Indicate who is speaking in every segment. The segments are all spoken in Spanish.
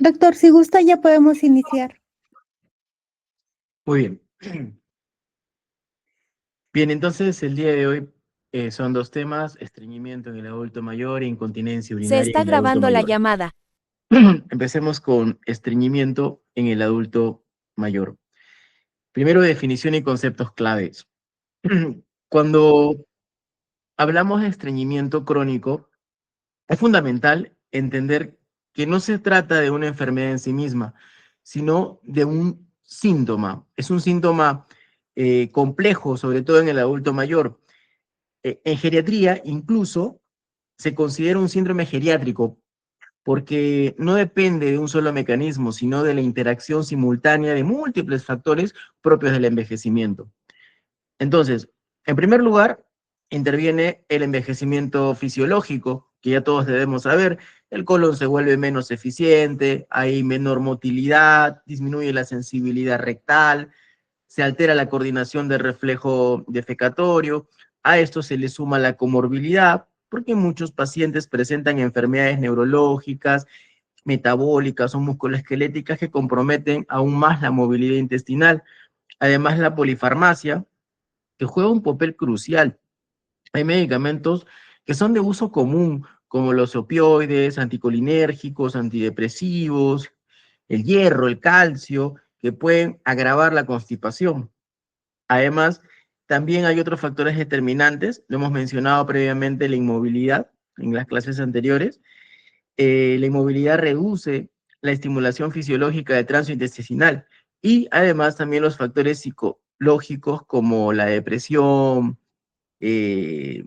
Speaker 1: Doctor, si gusta ya podemos iniciar.
Speaker 2: Muy bien. Bien, entonces el día de hoy son dos temas: estreñimiento en el adulto mayor e incontinencia
Speaker 3: Se
Speaker 2: urinaria
Speaker 3: está
Speaker 2: en el adulto
Speaker 3: grabando la
Speaker 2: mayor.
Speaker 3: llamada.
Speaker 2: Empecemos con estreñimiento en el adulto mayor. Primero, definición y conceptos claves. Cuando hablamos de estreñimiento crónico, es fundamental entender que no se trata de una enfermedad en sí misma, sino de un síntoma. Es un síntoma complejo, sobre todo en el adulto mayor. En geriatría incluso se considera un síndrome geriátrico porque no depende de un solo mecanismo, sino de la interacción simultánea de múltiples factores propios del envejecimiento. Entonces, en primer lugar, interviene el envejecimiento fisiológico, que ya todos debemos saber. El colon se vuelve menos eficiente, hay menor motilidad, disminuye la sensibilidad rectal, se altera la coordinación del reflejo defecatorio. A esto se le suma la comorbilidad, porque muchos pacientes presentan enfermedades neurológicas, metabólicas o musculoesqueléticas que comprometen aún más la movilidad intestinal. Además, la polifarmacia, que juega un papel crucial. Hay medicamentos que son de uso común, como los opioides, anticolinérgicos, antidepresivos, el hierro, el calcio, que pueden agravar la constipación. Además, también hay otros factores determinantes, lo hemos mencionado previamente, la inmovilidad en las clases anteriores. La inmovilidad reduce la estimulación fisiológica de tránsito intestinal y además también los factores psicológicos como la depresión, eh,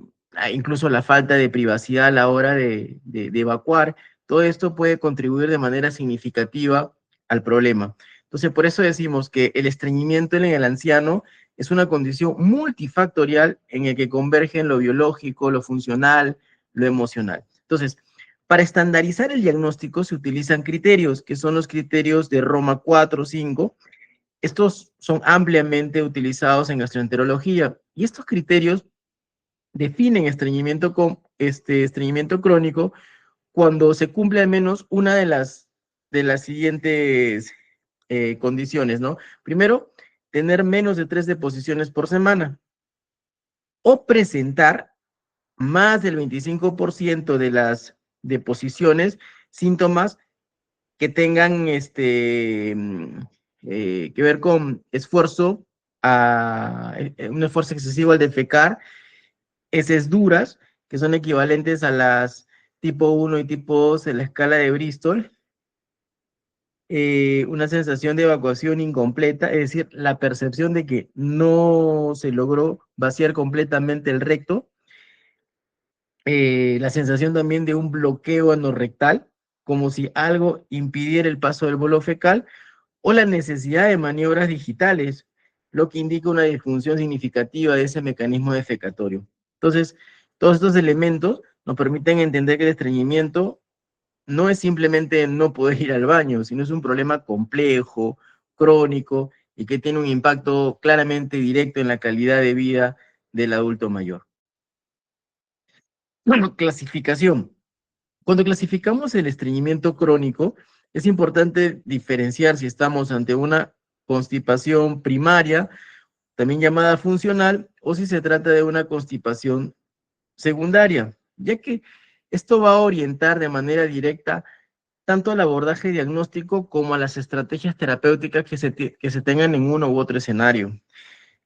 Speaker 2: incluso la falta de privacidad a la hora de evacuar. Todo esto puede contribuir de manera significativa al problema. Entonces, por eso decimos que el estreñimiento en el anciano es una condición multifactorial en el que convergen lo biológico, lo funcional, lo emocional. Entonces, para estandarizar el diagnóstico se utilizan criterios, que son los criterios de Roma 4, 5. Estos son ampliamente utilizados en gastroenterología y estos criterios definen estreñimiento crónico cuando se cumple al menos una de las siguientes condiciones, ¿no? Primero, tener menos de 3 deposiciones por semana o presentar más del 25% de las deposiciones síntomas que tengan que ver con esfuerzo, un esfuerzo excesivo al defecar, heces duras, que son equivalentes a las tipo 1 y tipo 2 en la escala de Bristol, una sensación de evacuación incompleta, es decir, la percepción de que no se logró vaciar completamente el recto, la sensación también de un bloqueo anorrectal, como si algo impidiera el paso del bolo fecal, o la necesidad de maniobras digitales, lo que indica una disfunción significativa de ese mecanismo defecatorio. Entonces, todos estos elementos nos permiten entender que el estreñimiento no es simplemente no poder ir al baño, sino es un problema complejo, crónico, y que tiene un impacto claramente directo en la calidad de vida del adulto mayor. Bueno, clasificación. Cuando clasificamos el estreñimiento crónico, es importante diferenciar si estamos ante una constipación primaria, también llamada funcional, o si se trata de una constipación secundaria, ya que esto va a orientar de manera directa tanto al abordaje diagnóstico como a las estrategias terapéuticas que se tengan en uno u otro escenario.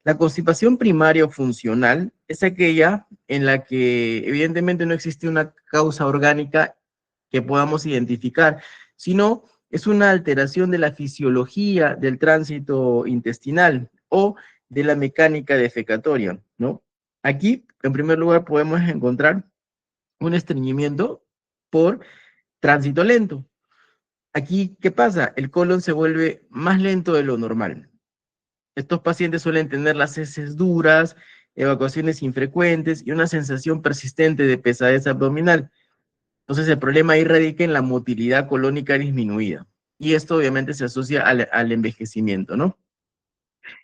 Speaker 2: La constipación primaria o funcional es aquella en la que evidentemente no existe una causa orgánica que podamos identificar, sino es una alteración de la fisiología del tránsito intestinal o de la mecánica defecatoria, ¿no? Aquí, en primer lugar, podemos encontrar un estreñimiento por tránsito lento. Aquí, ¿qué pasa? El colon se vuelve más lento de lo normal. Estos pacientes suelen tener las heces duras, evacuaciones infrecuentes y una sensación persistente de pesadez abdominal. Entonces el problema ahí radica en la motilidad colónica disminuida. Y esto obviamente se asocia al envejecimiento, ¿no?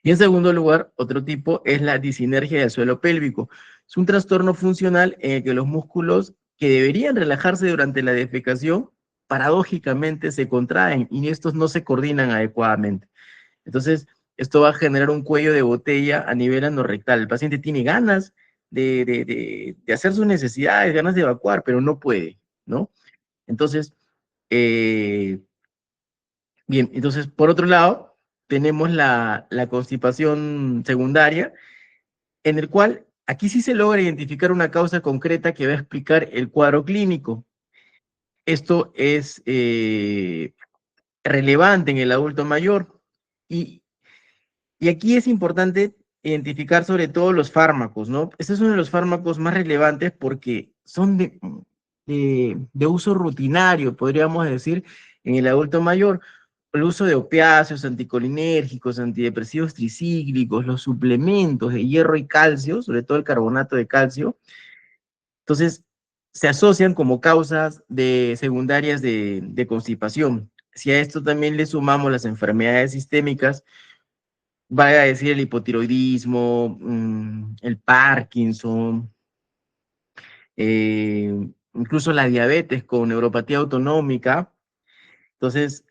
Speaker 2: Y en segundo lugar, otro tipo es la disinergia del suelo pélvico. Es un trastorno funcional en el que los músculos que deberían relajarse durante la defecación paradójicamente se contraen y estos no se coordinan adecuadamente. Entonces, esto va a generar un cuello de botella a nivel anorrectal. El paciente tiene ganas de hacer sus necesidades, ganas de evacuar, pero no puede, ¿no? Entonces, eh, bien, entonces, por otro lado, tenemos la constipación secundaria, en el cual aquí sí se logra identificar una causa concreta que va a explicar el cuadro clínico. Esto es relevante en el adulto mayor y, y aquí es importante identificar sobre todo los fármacos, ¿no? Este es uno de los fármacos más relevantes porque son de uso rutinario, podríamos decir, en el adulto mayor. El uso de opiáceos, anticolinérgicos, antidepresivos tricíclicos, los suplementos de hierro y calcio, sobre todo el carbonato de calcio. Entonces, se asocian como causas secundarias de constipación. Si a esto también le sumamos las enfermedades sistémicas, vaya a decir el hipotiroidismo, el Parkinson, incluso la diabetes con neuropatía autonómica, entonces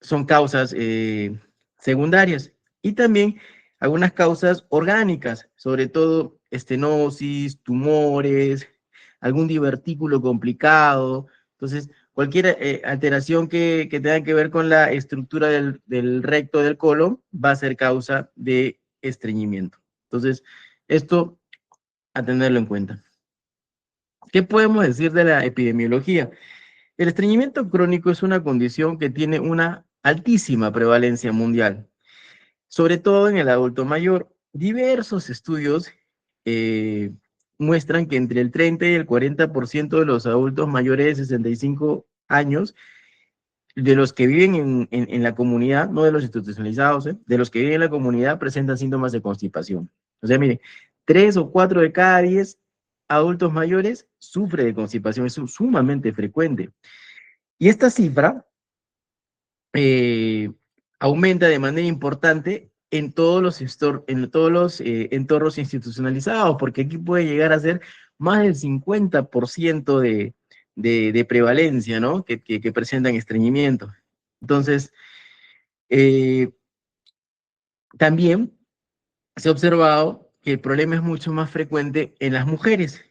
Speaker 2: son causas secundarias. Y también algunas causas orgánicas, sobre todo estenosis, tumores, algún divertículo complicado. Entonces, cualquier alteración que tenga que ver con la estructura del recto del colon va a ser causa de estreñimiento. Entonces, esto a tenerlo en cuenta. ¿Qué podemos decir de la epidemiología? El estreñimiento crónico es una condición que tiene una altísima prevalencia mundial, sobre todo en el adulto mayor. Diversos estudios eh, muestran que entre el 30 y el 40% de los adultos mayores de 65 años, de los que viven en la comunidad, no de los institucionalizados, de los que viven en la comunidad, presentan síntomas de constipación. O sea, mire, 3 o 4 de cada 10 adultos mayores sufre de constipación, es sumamente frecuente. Y esta cifra eh, aumenta de manera importante en todos los entornos institucionalizados, porque aquí puede llegar a ser más del 50% de prevalencia, ¿no? Que presentan estreñimiento. Entonces, eh, también se ha observado que el problema es mucho más frecuente en las mujeres.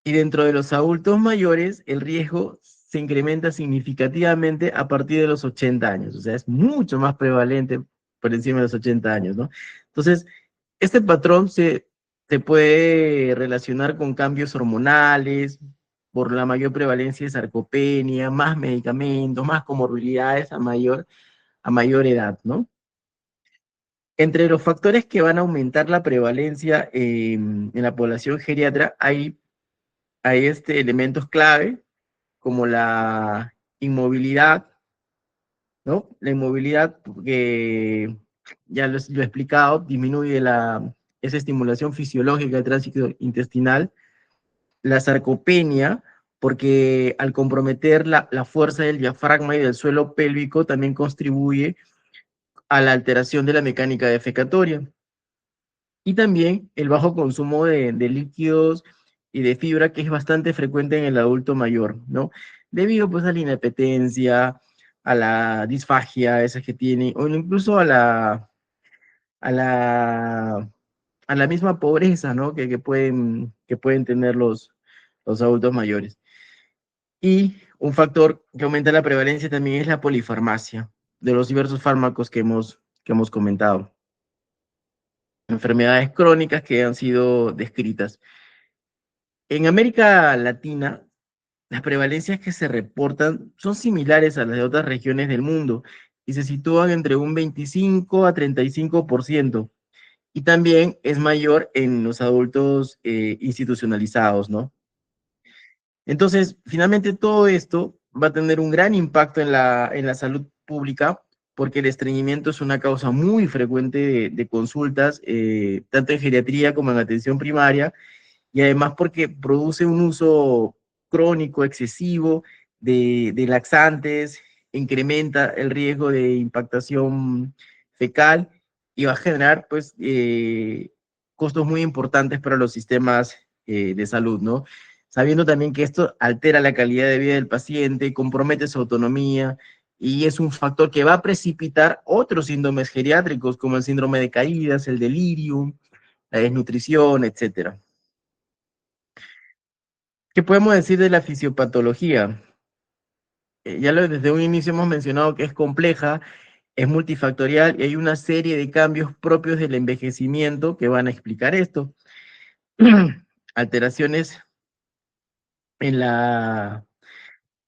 Speaker 2: Y dentro de los adultos mayores, el riesgo se incrementa significativamente a partir de los 80 años. O sea, es mucho más prevalente por encima de los 80 años, ¿no? Entonces, este patrón se puede relacionar con cambios hormonales, por la mayor prevalencia de sarcopenia, más medicamentos, más comorbilidades a mayor edad, ¿no? Entre los factores que van a aumentar la prevalencia en la población geriatra hay elementos clave como la inmovilidad, ¿no? La inmovilidad que ya lo he explicado, disminuye esa estimulación fisiológica del tránsito intestinal, la sarcopenia, porque al comprometer la fuerza del diafragma y del suelo pélvico también contribuye a la alteración de la mecánica defecatoria. Y también el bajo consumo de líquidos y de fibra, que es bastante frecuente en el adulto mayor, ¿no? Debido pues a la inapetencia, a la disfagia esa que tiene, o incluso a la, a la misma pobreza, ¿no? Que pueden tener los adultos mayores. Y un factor que aumenta la prevalencia también es la polifarmacia de los diversos fármacos que hemos comentado. Enfermedades crónicas que han sido descritas. En América Latina, las prevalencias que se reportan son similares a las de otras regiones del mundo y se sitúan entre un 25 a 35%. Y también es mayor en los adultos institucionalizados, ¿no? Entonces, finalmente todo esto va a tener un gran impacto en la salud pública porque el estreñimiento es una causa muy frecuente de consultas, tanto en geriatría como en atención primaria, y además porque produce un uso crónico, excesivo de laxantes, incrementa el riesgo de impactación fecal y va a generar pues costos muy importantes para los sistemas de salud, ¿no? sabiendo también que esto altera la calidad de vida del paciente, compromete su autonomía y es un factor que va a precipitar otros síndromes geriátricos como el síndrome de caídas, el delirium, la desnutrición, etcétera. ¿Qué podemos decir de la fisiopatología? Desde un inicio hemos mencionado que es compleja, es multifactorial y hay una serie de cambios propios del envejecimiento que van a explicar esto. Alteraciones en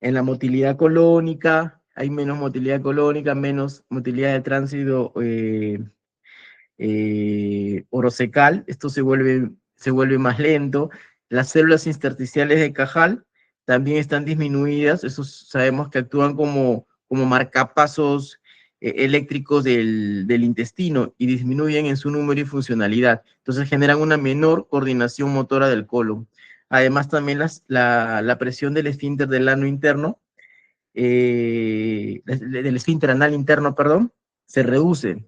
Speaker 2: en la motilidad colónica, hay menos motilidad colónica, menos motilidad de tránsito orocecal, esto se vuelve más lento. Las células intersticiales de Cajal también están disminuidas, esos sabemos que actúan como marcapasos eléctricos del intestino y disminuyen en su número y funcionalidad. Entonces generan una menor coordinación motora del colon. Además, también la presión del esfínter del ano interno, del esfínter anal interno, perdón, se reduce.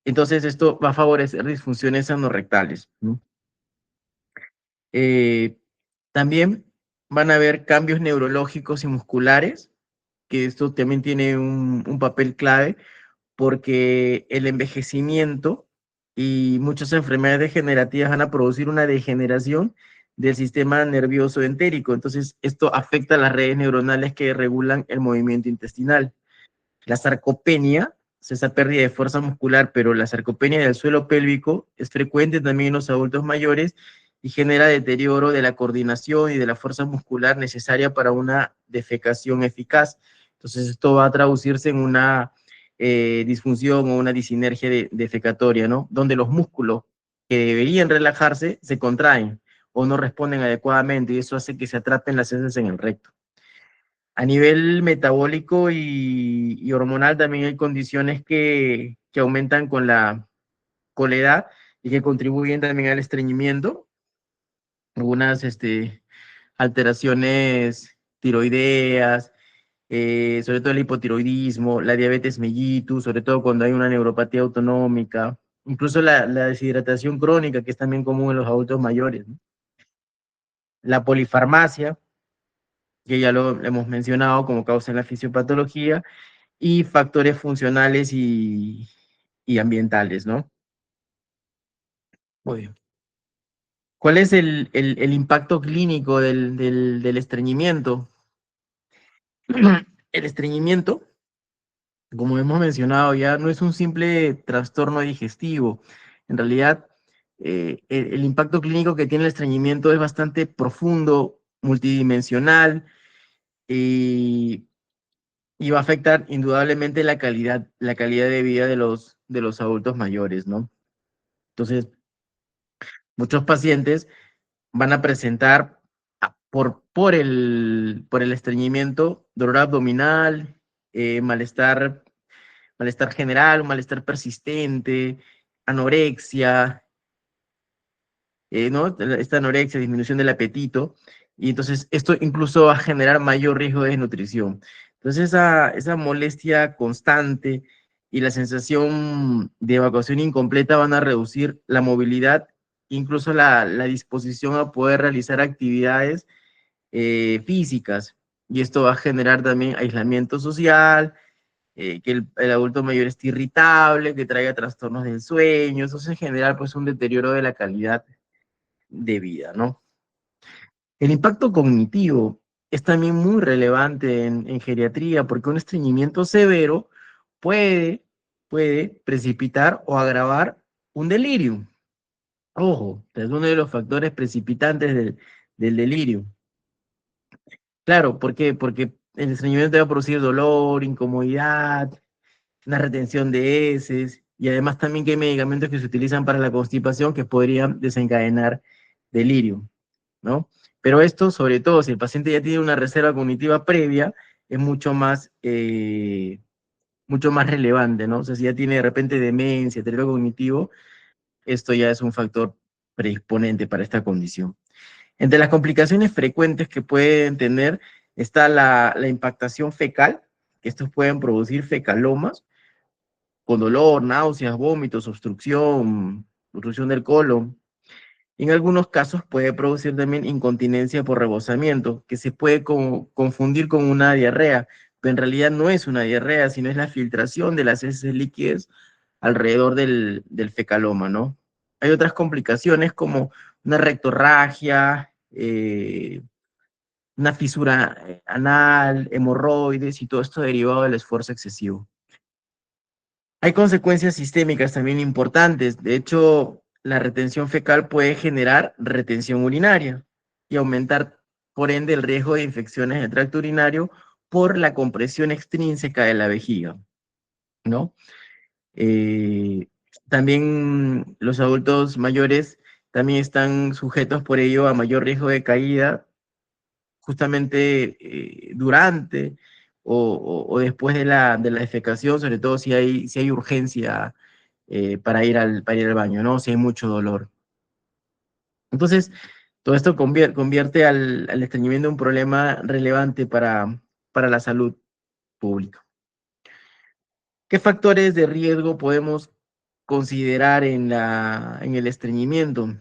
Speaker 2: Entonces, esto va a favorecer disfunciones anorrectales, ¿no? Eh, También van a haber cambios neurológicos y musculares, que esto también tiene un papel clave, porque el envejecimiento y muchas enfermedades degenerativas van a producir una degeneración del sistema nervioso entérico. Entonces, esto afecta a las redes neuronales que regulan el movimiento intestinal. La sarcopenia es esa pérdida de fuerza muscular, pero la sarcopenia del suelo pélvico es frecuente también en los adultos mayores y genera deterioro de la coordinación y de la fuerza muscular necesaria para una defecación eficaz. Entonces esto va a traducirse en una disfunción o una disinergia defecatoria, ¿no? Donde los músculos que deberían relajarse se contraen o no responden adecuadamente y eso hace que se atrapen las heces en el recto. A nivel metabólico y hormonal también hay condiciones que aumentan con la edad y que contribuyen también al estreñimiento. Algunas alteraciones tiroideas, sobre todo el hipotiroidismo, la diabetes mellitus, sobre todo cuando hay una neuropatía autonómica, incluso la deshidratación crónica, que es también común en los adultos mayores, ¿no? La polifarmacia, que ya lo hemos mencionado como causa en la fisiopatología, y factores funcionales y ambientales, ¿no? Muy bien. ¿Cuál es el impacto clínico del estreñimiento? El estreñimiento, como hemos mencionado ya, no es un simple trastorno digestivo. En realidad, el impacto clínico que tiene el estreñimiento es bastante profundo, multidimensional y, y va a afectar indudablemente la calidad de vida de los adultos mayores, ¿no? Entonces, muchos pacientes van a presentar por el estreñimiento, dolor abdominal, malestar general, un malestar persistente, anorexia, ¿no? Esta anorexia, disminución del apetito, y entonces esto incluso va a generar mayor riesgo de desnutrición. Entonces esa molestia constante y la sensación de evacuación incompleta van a reducir la movilidad, incluso la disposición a poder realizar actividades físicas, y esto va a generar también aislamiento social, que el adulto mayor esté irritable, que traiga trastornos del sueño, eso en general pues un deterioro de la calidad de vida, ¿no? El impacto cognitivo es también muy relevante en geriatría porque un estreñimiento severo puede, puede precipitar o agravar un delirio. Ojo, es uno de los factores precipitantes del delirio. Claro, ¿por qué? Porque el estreñimiento va a producir dolor, incomodidad, una retención de heces, y además también que hay medicamentos que se utilizan para la constipación que podrían desencadenar delirio, ¿no? Pero esto, sobre todo, si el paciente ya tiene una reserva cognitiva previa, es mucho más relevante, ¿no? O sea, si ya tiene de repente demencia, deterioro cognitivo, esto ya es un factor predisponente para esta condición. Entre las complicaciones frecuentes que pueden tener está la impactación fecal, que estos pueden producir fecalomas, con dolor, náuseas, vómitos, obstrucción del colon. En algunos casos puede producir también incontinencia por rebosamiento, que se puede confundir con una diarrea, pero en realidad no es una diarrea, sino es la filtración de las heces líquidas alrededor del fecaloma, ¿no? Hay otras complicaciones como una rectorragia, una fisura anal, hemorroides y todo esto derivado del esfuerzo excesivo. Hay consecuencias sistémicas también importantes. De hecho, la retención fecal puede generar retención urinaria y aumentar, por ende, el riesgo de infecciones del tracto urinario por la compresión extrínseca de la vejiga, ¿no? Eh, También los adultos mayores también están sujetos por ello a mayor riesgo de caída justamente durante o después de la defecación, sobre todo si hay urgencia para ir al baño, ¿no? Si hay mucho dolor. Entonces, todo esto convierte al estreñimiento en un problema relevante para la salud pública. ¿Qué factores de riesgo podemos considerar en el estreñimiento?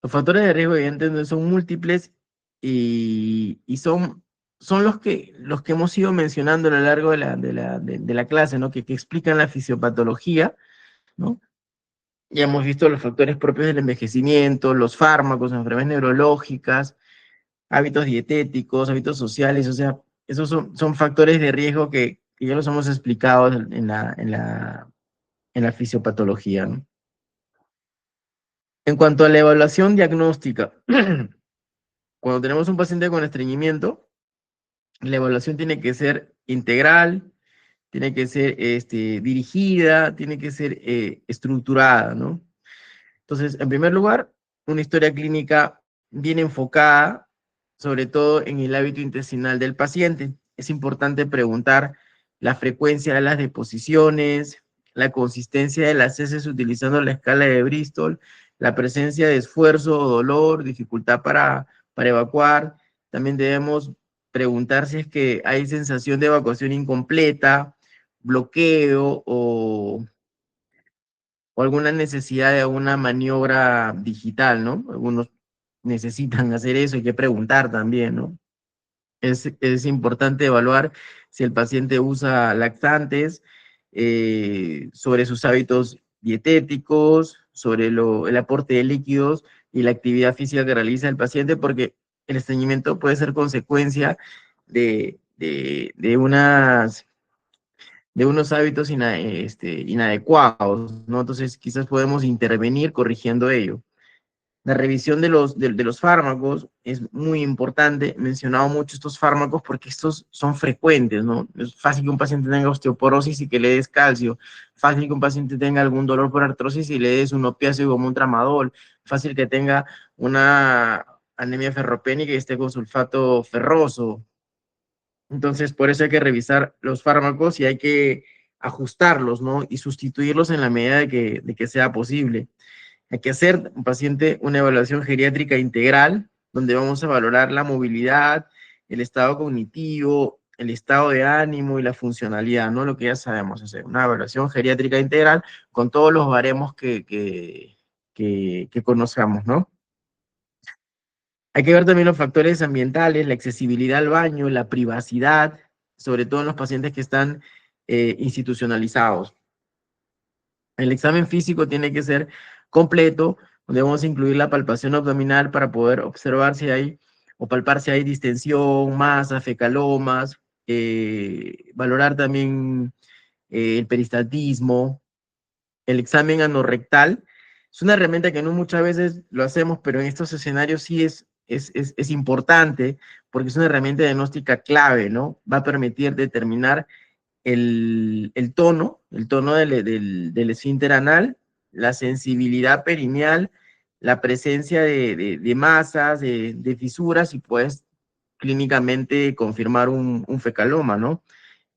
Speaker 2: Los factores de riesgo, evidentemente, son múltiples y son los que hemos ido mencionando a lo largo de la clase, ¿no? Que explican la fisiopatología, ¿no? Ya hemos visto los factores propios del envejecimiento, los fármacos, enfermedades neurológicas, hábitos dietéticos, hábitos sociales, o sea, esos son factores de riesgo que ya los hemos explicado en la fisiopatología, ¿no? En cuanto a la evaluación diagnóstica, cuando tenemos un paciente con estreñimiento, la evaluación tiene que ser integral, tiene que ser dirigida, tiene que ser estructurada, ¿no? Entonces, en primer lugar, una historia clínica bien enfocada, sobre todo en el hábito intestinal del paciente. Es importante preguntar la frecuencia de las deposiciones, la consistencia de las heces utilizando la escala de Bristol, la presencia de esfuerzo o dolor, dificultad para evacuar. También debemos preguntar si es que hay sensación de evacuación incompleta, bloqueo o alguna necesidad de alguna maniobra digital, ¿no? Algunos necesitan hacer eso, hay que preguntar también, ¿no? Es importante evaluar si el paciente usa laxantes, sobre sus hábitos dietéticos, sobre el aporte de líquidos y la actividad física que realiza el paciente, porque el estreñimiento puede ser consecuencia de unos hábitos inadecuados, ¿no? Entonces, quizás podemos intervenir corrigiendo ello. La revisión de los fármacos es muy importante. He mencionado mucho estos fármacos porque estos son frecuentes, ¿no? Es fácil que un paciente tenga osteoporosis y que le des calcio. Fácil que un paciente tenga algún dolor por artrosis y le des un opiáceo como un tramadol. Fácil que tenga una anemia ferropénica y esté con sulfato ferroso. Entonces, por eso hay que revisar los fármacos y hay que ajustarlos, ¿no? Y sustituirlos en la medida de que sea posible. Hay que hacer, un paciente, una evaluación geriátrica integral, donde vamos a valorar la movilidad, el estado cognitivo, el estado de ánimo y la funcionalidad, ¿no? Lo que ya sabemos hacer, una evaluación geriátrica integral con todos los baremos que conozcamos, ¿no? Hay que ver también los factores ambientales, la accesibilidad al baño, la privacidad, sobre todo en los pacientes que están institucionalizados. El examen físico tiene que ser completo, donde vamos a incluir la palpación abdominal para poder observar si hay o palpar si hay distensión, masa, fecalomas, valorar también el peristaltismo. El examen anorrectal es una herramienta que no muchas veces lo hacemos, pero en estos escenarios sí es importante porque es una herramienta diagnóstica clave, ¿no? Va a permitir determinar el tono del esfínter anal, la sensibilidad perineal, la presencia de masas, de fisuras y puedes clínicamente confirmar un fecaloma, ¿no?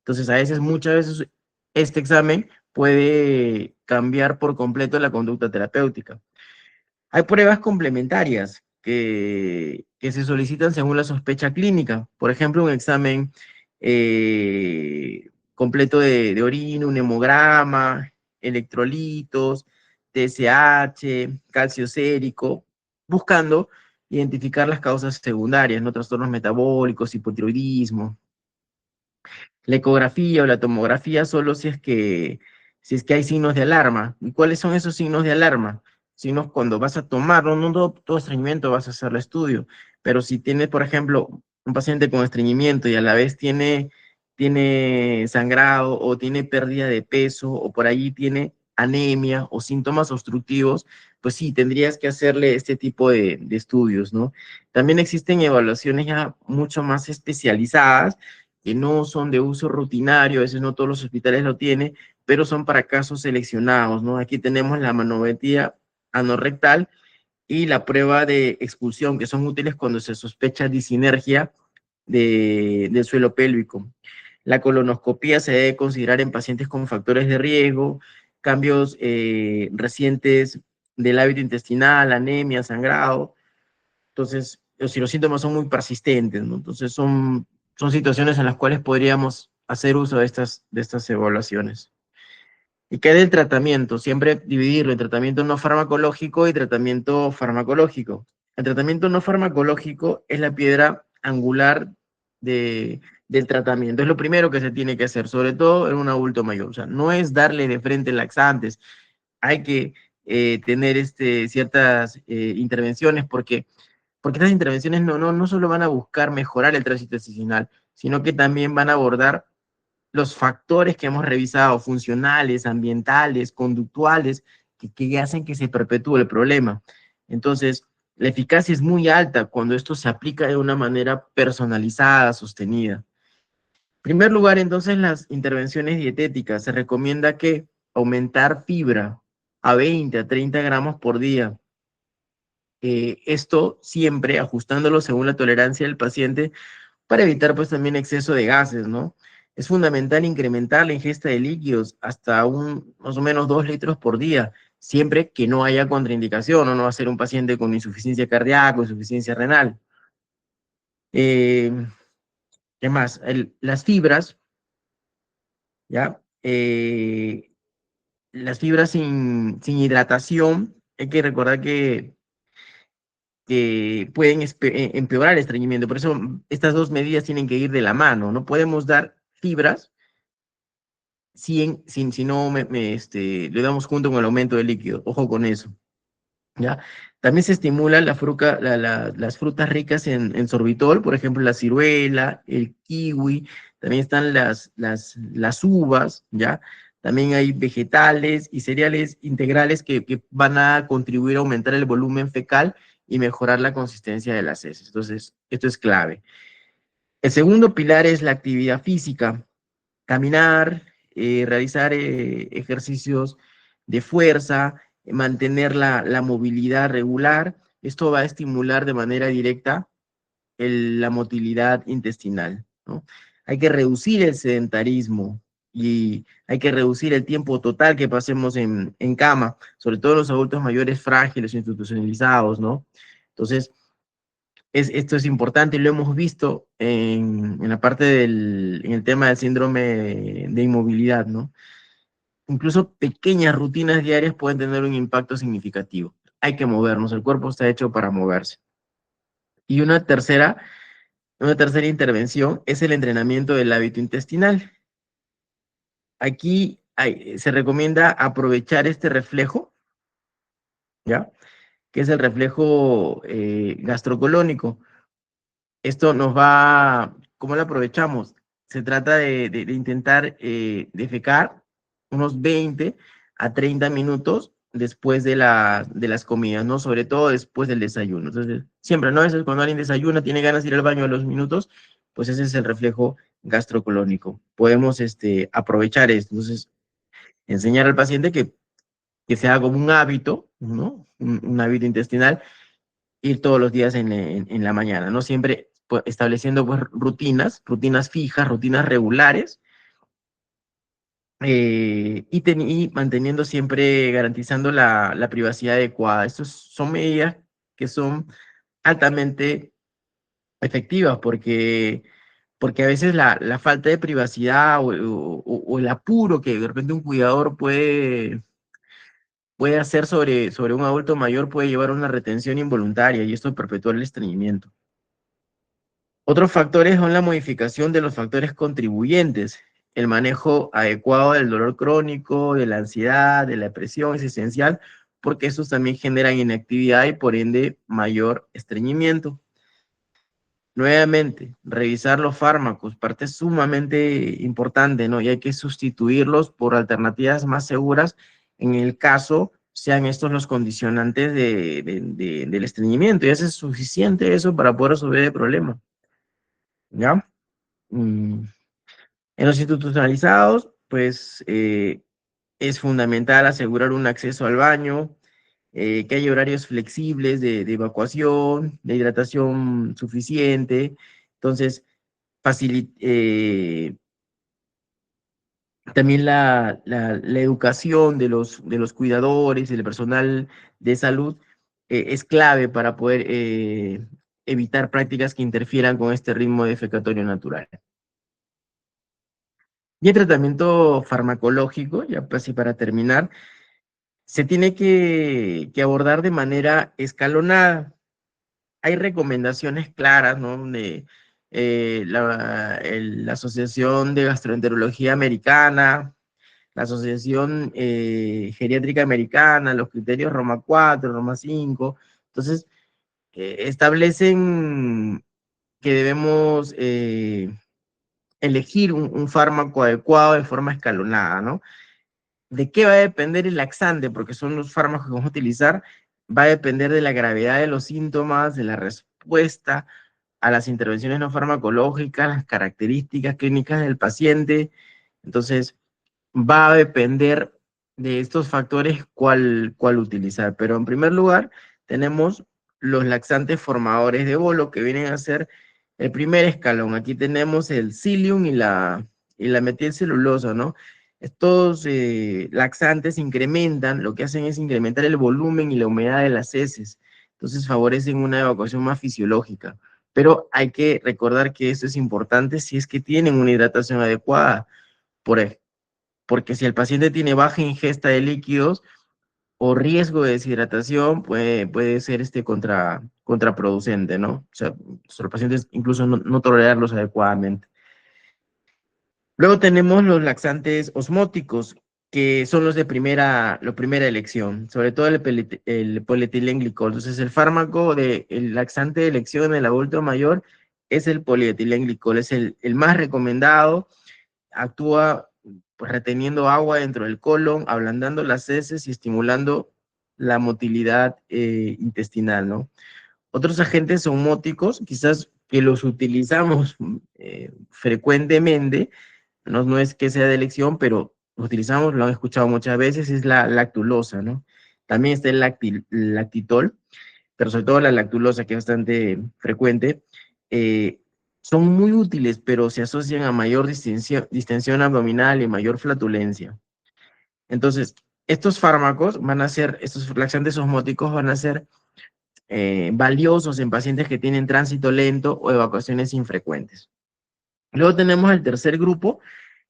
Speaker 2: Entonces, muchas veces, este examen puede cambiar por completo la conducta terapéutica. Hay pruebas complementarias que se solicitan según la sospecha clínica. Por ejemplo, un examen completo de orina, un hemograma, electrolitos, TSH, calcio sérico, buscando identificar las causas secundarias, ¿no? Trastornos metabólicos, hipotiroidismo. La ecografía o la tomografía solo si es que hay signos de alarma. ¿Y cuáles son esos signos de alarma? Signos cuando vas a tomar, no todo estreñimiento vas a hacer el estudio, pero si tienes, por ejemplo, un paciente con estreñimiento y a la vez tiene sangrado o tiene pérdida de peso o por ahí tiene anemia o síntomas obstructivos, pues sí, tendrías que hacerle este tipo de estudios, ¿no? También existen evaluaciones ya mucho más especializadas que no son de uso rutinario, a veces no todos los hospitales lo tienen, pero son para casos seleccionados, ¿no? Aquí tenemos la manometría anorrectal y la prueba de expulsión, que son útiles cuando se sospecha disinergia del suelo pélvico. La colonoscopía se debe considerar en pacientes con factores de riesgo, cambios recientes del hábito intestinal, anemia, sangrado. Entonces, si los síntomas son muy persistentes, ¿no? Entonces, son situaciones en las cuales podríamos hacer uso de estas evaluaciones. ¿Y qué del tratamiento? Siempre dividirlo en tratamiento no farmacológico y tratamiento farmacológico. El tratamiento no farmacológico es la piedra angular del tratamiento. Es lo primero que se tiene que hacer, sobre todo en un adulto mayor. O sea, no es darle de frente laxantes. Hay que tener ciertas intervenciones porque estas intervenciones no solo van a buscar mejorar el tránsito intestinal, sino que también van a abordar los factores que hemos revisado, funcionales, ambientales, conductuales, que hacen que se perpetúe el problema. Entonces, la eficacia es muy alta cuando esto se aplica de una manera personalizada, sostenida. En primer lugar, entonces, las intervenciones dietéticas. Se recomienda que aumentar fibra a 20 a 30 gramos por día. Esto siempre ajustándolo según la tolerancia del paciente para evitar pues también exceso de gases, ¿no? Es fundamental incrementar la ingesta de líquidos hasta más o menos 2 litros por día, siempre que no haya contraindicación o no va a ser un paciente con insuficiencia cardíaca o insuficiencia renal. Eh, ¿Qué más? Las fibras, ¿ya? Las fibras sin hidratación, hay que recordar que pueden empeorar el estreñimiento. Por eso estas dos medidas tienen que ir de la mano. No podemos dar fibras si no le damos junto con el aumento del líquido. Ojo con eso. ¿Ya? También se estimula las frutas ricas en sorbitol, por ejemplo, la ciruela, el kiwi, también están las uvas, ¿ya? También hay vegetales y cereales integrales que van a contribuir a aumentar el volumen fecal y mejorar la consistencia de las heces. Entonces, esto es clave. El segundo pilar es la actividad física, caminar, realizar ejercicios de fuerza, mantener la movilidad regular. Esto va a estimular de manera directa la motilidad intestinal, ¿no? Hay que reducir el sedentarismo y hay que reducir el tiempo total que pasemos en cama, sobre todo los adultos mayores frágiles, institucionalizados, ¿no? Entonces, esto es importante y lo hemos visto en la parte en el tema del síndrome de inmovilidad, ¿no? Incluso pequeñas rutinas diarias pueden tener un impacto significativo. Hay que movernos, el cuerpo está hecho para moverse. Y una tercera intervención es el entrenamiento del hábito intestinal. Aquí se recomienda aprovechar este reflejo, ¿ya? Que es el reflejo gastrocolónico. Esto ¿cómo lo aprovechamos? Se trata de intentar defecar unos 20 a 30 minutos después de las comidas, ¿no? Sobre todo después del desayuno. Entonces, siempre, ¿no? Eso es cuando alguien desayuna, tiene ganas de ir al baño a los minutos, pues ese es el reflejo gastrocolónico. Podemos aprovechar esto. Entonces, enseñar al paciente que se haga como un hábito, ¿no? Un hábito intestinal ir todos los días en la mañana, ¿no? Siempre pues, estableciendo pues, rutinas fijas, rutinas regulares, y manteniendo siempre, garantizando la privacidad adecuada. Estas son medidas que son altamente efectivas porque a veces la falta de privacidad o el apuro que de repente un cuidador puede hacer sobre un adulto mayor puede llevar a una retención involuntaria y esto perpetúa el estreñimiento. Otros factores son la modificación de los factores contribuyentes. El manejo adecuado del dolor crónico, de la ansiedad, de la depresión es esencial porque estos también generan inactividad y por ende mayor estreñimiento. Nuevamente, revisar los fármacos, parte sumamente importante, ¿no? Y hay que sustituirlos por alternativas más seguras en el caso sean estos los condicionantes del estreñimiento. Y eso es suficiente eso para poder resolver el problema, ¿ya? Mm, En los institucionalizados, pues es fundamental asegurar un acceso al baño, que haya horarios flexibles de evacuación, de hidratación suficiente. Entonces, también la educación de los cuidadores, del personal de salud, es clave para poder evitar prácticas que interfieran con este ritmo defecatorio natural. Y el tratamiento farmacológico, ya casi para terminar, se tiene que abordar de manera escalonada. Hay recomendaciones claras, ¿no? De la Asociación de Gastroenterología Americana, la Asociación Geriátrica Americana, los criterios Roma 4, Roma 5. Entonces, establecen que debemos elegir un fármaco adecuado de forma escalonada, ¿no? ¿De qué va a depender el laxante? Porque son los fármacos que vamos a utilizar. Va a depender de la gravedad de los síntomas, de la respuesta a las intervenciones no farmacológicas, las características clínicas del paciente. Entonces, va a depender de estos factores cuál utilizar. Pero en primer lugar, tenemos los laxantes formadores de bolo, que vienen a ser el primer escalón. Aquí tenemos el psyllium y la metilcelulosa, ¿no? Estos laxantes incrementan, lo que hacen es incrementar el volumen y la humedad de las heces. Entonces favorecen una evacuación más fisiológica. Pero hay que recordar que esto es importante si es que tienen una hidratación adecuada. Por, ej- Porque si el paciente tiene baja ingesta de líquidos o riesgo de deshidratación, puede ser contraproducente, ¿no? O sea, los pacientes incluso no tolerarlos adecuadamente. Luego tenemos los laxantes osmóticos, que son los de primera elección, sobre todo el polietilenglicol. Entonces, el fármaco el laxante de elección en el adulto mayor es el polietilenglicol, es el más recomendado, actúa pues, reteniendo agua dentro del colon, ablandando las heces y estimulando la motilidad intestinal, ¿no? Otros agentes osmóticos, quizás que los utilizamos frecuentemente, no es que sea de elección, pero lo utilizamos, lo han escuchado muchas veces, es la lactulosa, ¿no? También está el lactitol, pero sobre todo la lactulosa, que es bastante frecuente, eh, son muy útiles, pero se asocian a mayor distensión abdominal y mayor flatulencia. Entonces, estos laxantes osmóticos van a ser valiosos en pacientes que tienen tránsito lento o evacuaciones infrecuentes. Luego tenemos el tercer grupo,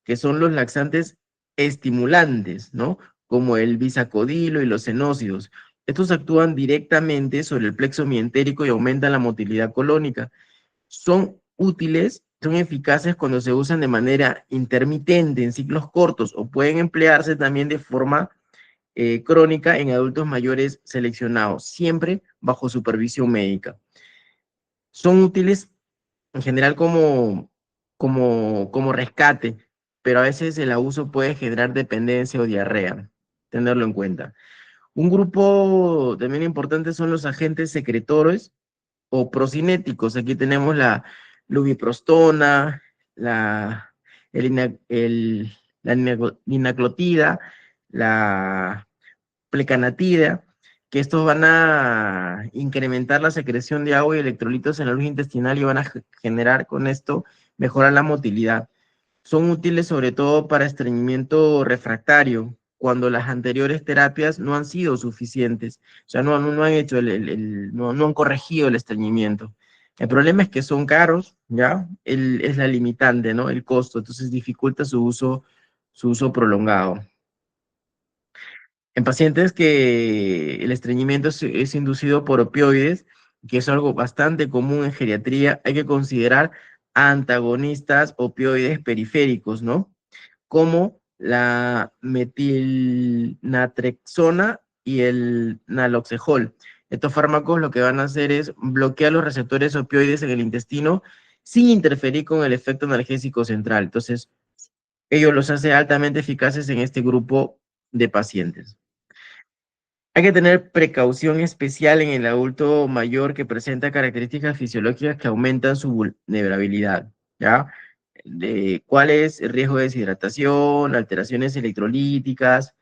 Speaker 2: que son los laxantes estimulantes, ¿no? Como el bisacodilo y los senócidos. Estos actúan directamente sobre el plexo mientérico y aumentan la motilidad colónica. Son útiles, son eficaces cuando se usan de manera intermitente en ciclos cortos o pueden emplearse también de forma crónica en adultos mayores seleccionados, siempre bajo supervisión médica. Son útiles en general como rescate, pero a veces el abuso puede generar dependencia o diarrea, tenerlo en cuenta. Un grupo también importante son los agentes secretores o procinéticos. Aquí tenemos la lubiprostona, la linaclotida, la plecanatida, que estos van a incrementar la secreción de agua y electrolitos en la luz intestinal y van a generar con esto mejorar la motilidad. Son útiles sobre todo para estreñimiento refractario, cuando las anteriores terapias no han sido suficientes, o sea, no han hecho no han corregido el estreñimiento. El problema es que son caros, ¿ya? Es la limitante, ¿no? El costo, entonces dificulta su uso prolongado. En pacientes que el estreñimiento es inducido por opioides, que es algo bastante común en geriatría, hay que considerar antagonistas opioides periféricos, ¿no? Como la metilnatrexona y el naloxegol. Estos fármacos lo que van a hacer es bloquear los receptores opioides en el intestino sin interferir con el efecto analgésico central. Entonces, ello los hace altamente eficaces en este grupo de pacientes. Hay que tener precaución especial en el adulto mayor que presenta características fisiológicas que aumentan su vulnerabilidad, ¿ya? ¿Cuál es el riesgo de deshidratación, alteraciones electrolíticas,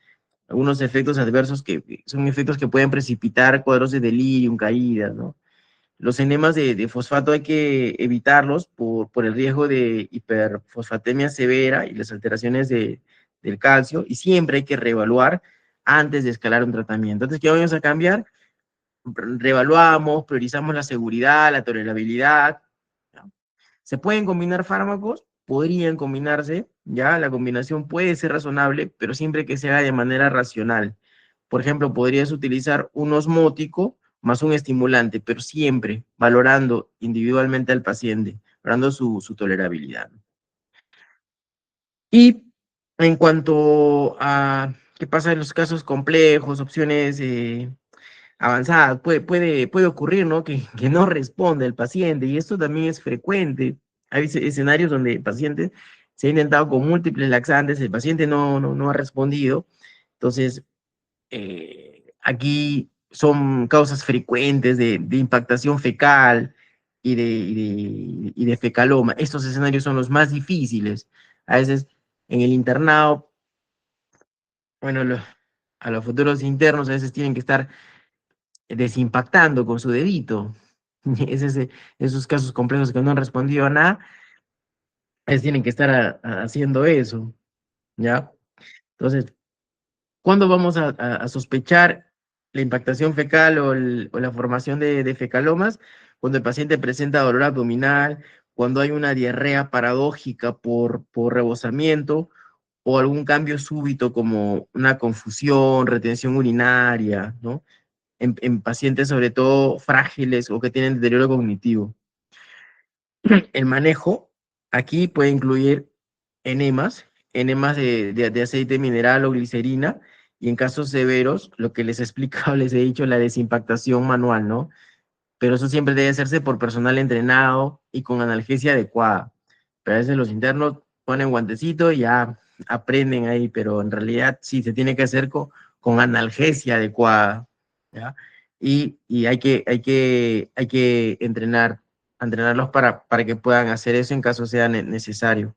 Speaker 2: algunos efectos adversos que son efectos que pueden precipitar cuadros de delirium, caídas, ¿no? Los enemas de fosfato hay que evitarlos por el riesgo de hiperfosfatemia severa y las alteraciones del calcio, y siempre hay que reevaluar antes de escalar un tratamiento. Entonces, ¿qué vamos a cambiar? Reevaluamos, priorizamos la seguridad, la tolerabilidad. ¿Ya? ¿Se pueden combinar fármacos? Podrían combinarse, ¿ya? La combinación puede ser razonable, pero siempre que se haga de manera racional. Por ejemplo, podrías utilizar un osmótico más un estimulante, pero siempre valorando individualmente al paciente, valorando su tolerabilidad. Y en cuanto a qué pasa en los casos complejos, opciones avanzadas, puede ocurrir, ¿no? Que no responde el paciente, y esto también es frecuente. Hay escenarios donde el paciente se ha intentado con múltiples laxantes, el paciente no ha respondido. Entonces, aquí son causas frecuentes de impactación fecal y de fecaloma. Estos escenarios son los más difíciles. A veces en el internado, bueno, a los futuros internos a veces tienen que estar desimpactando con su dedito. Esos casos complejos que no han respondido a nada, a veces tienen que estar haciendo eso, ¿ya? Entonces, ¿cuándo vamos a sospechar la impactación fecal o la formación de fecalomas? Cuando el paciente presenta dolor abdominal, cuando hay una diarrea paradójica por rebosamiento o algún cambio súbito como una confusión, retención urinaria, ¿no? En pacientes sobre todo frágiles o que tienen deterioro cognitivo. El manejo aquí puede incluir enemas de aceite mineral o glicerina, y en casos severos, lo que les he explicado, les he dicho, la desimpactación manual, ¿no? Pero eso siempre debe hacerse por personal entrenado y con analgesia adecuada. Pero a veces los internos ponen guantecito y ya aprenden ahí, pero en realidad sí se tiene que hacer con analgesia adecuada, ¿ya? Y hay que entrenarlos para que puedan hacer eso en caso sea necesario.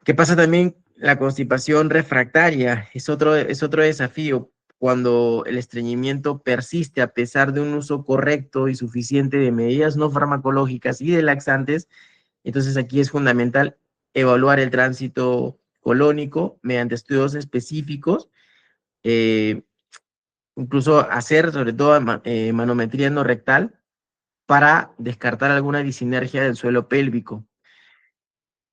Speaker 2: ¿Qué pasa también? La constipación refractaria es otro desafío cuando el estreñimiento persiste a pesar de un uso correcto y suficiente de medidas no farmacológicas y de laxantes. Entonces aquí es fundamental evaluar el tránsito colónico mediante estudios específicos, eh, incluso hacer sobre todo manometría no rectal para descartar alguna disinergia del suelo pélvico.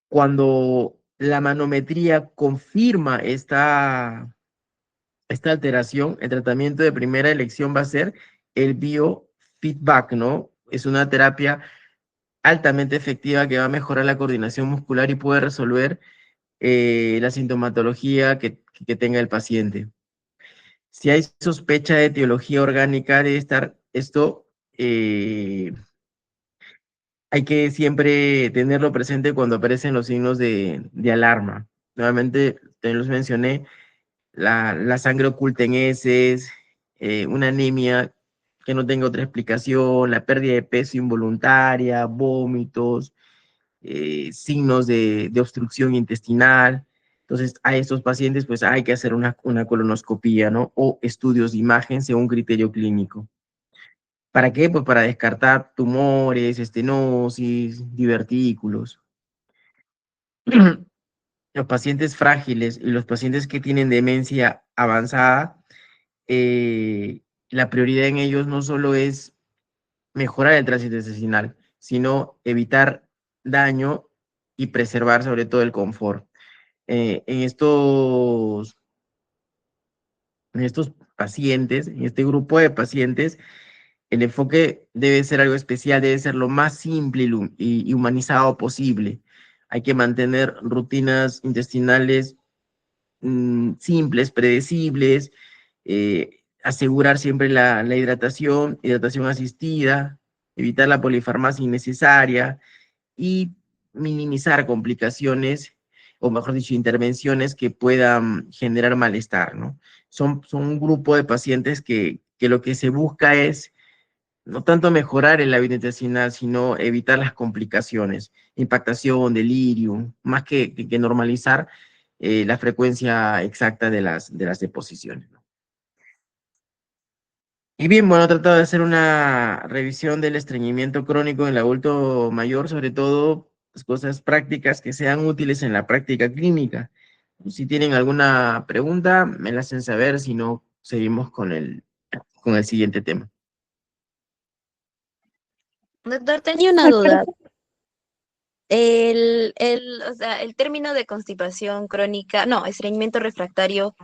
Speaker 2: Cuando la manometría confirma esta alteración, el tratamiento de primera elección va a ser el biofeedback, ¿no? Es una terapia altamente efectiva que va a mejorar la coordinación muscular y puede resolver la sintomatología que tenga el paciente. Si hay sospecha de etiología orgánica, debe estar esto, hay que siempre tenerlo presente cuando aparecen los signos de alarma. Nuevamente, te los mencioné, la sangre oculta en heces, una anemia que no tenga otra explicación, la pérdida de peso involuntaria, vómitos, signos de obstrucción intestinal. Entonces, a estos pacientes pues hay que hacer una colonoscopía, ¿no? O estudios de imagen según criterio clínico. ¿Para qué? Pues para descartar tumores, estenosis, divertículos. Los pacientes frágiles y los pacientes que tienen demencia avanzada, eh, la prioridad en ellos no solo es mejorar el tránsito intestinal, sino evitar daño y preservar sobre todo el confort. En en estos pacientes, en este grupo de pacientes, el enfoque debe ser algo especial, debe ser lo más simple y humanizado posible. Hay que mantener rutinas intestinales simples, predecibles, asegurar siempre la hidratación asistida, evitar la polifarmacia innecesaria y minimizar complicaciones, o mejor dicho, intervenciones que puedan generar malestar, ¿no? Son un grupo de pacientes que lo que se busca es no tanto mejorar el hábito intestinal, sino evitar las complicaciones, impactación, delirium, más que normalizar la frecuencia exacta de las deposiciones, ¿no? Y bien, bueno, he tratado de hacer una revisión del estreñimiento crónico en el adulto mayor, sobre todo las cosas prácticas que sean útiles en la práctica clínica. Si tienen alguna pregunta, me la hacen saber, si no, seguimos con el siguiente tema.
Speaker 3: Doctor, tenía una
Speaker 1: Acá,
Speaker 3: duda. O sea, el término de constipación crónica, no, estreñimiento refractario,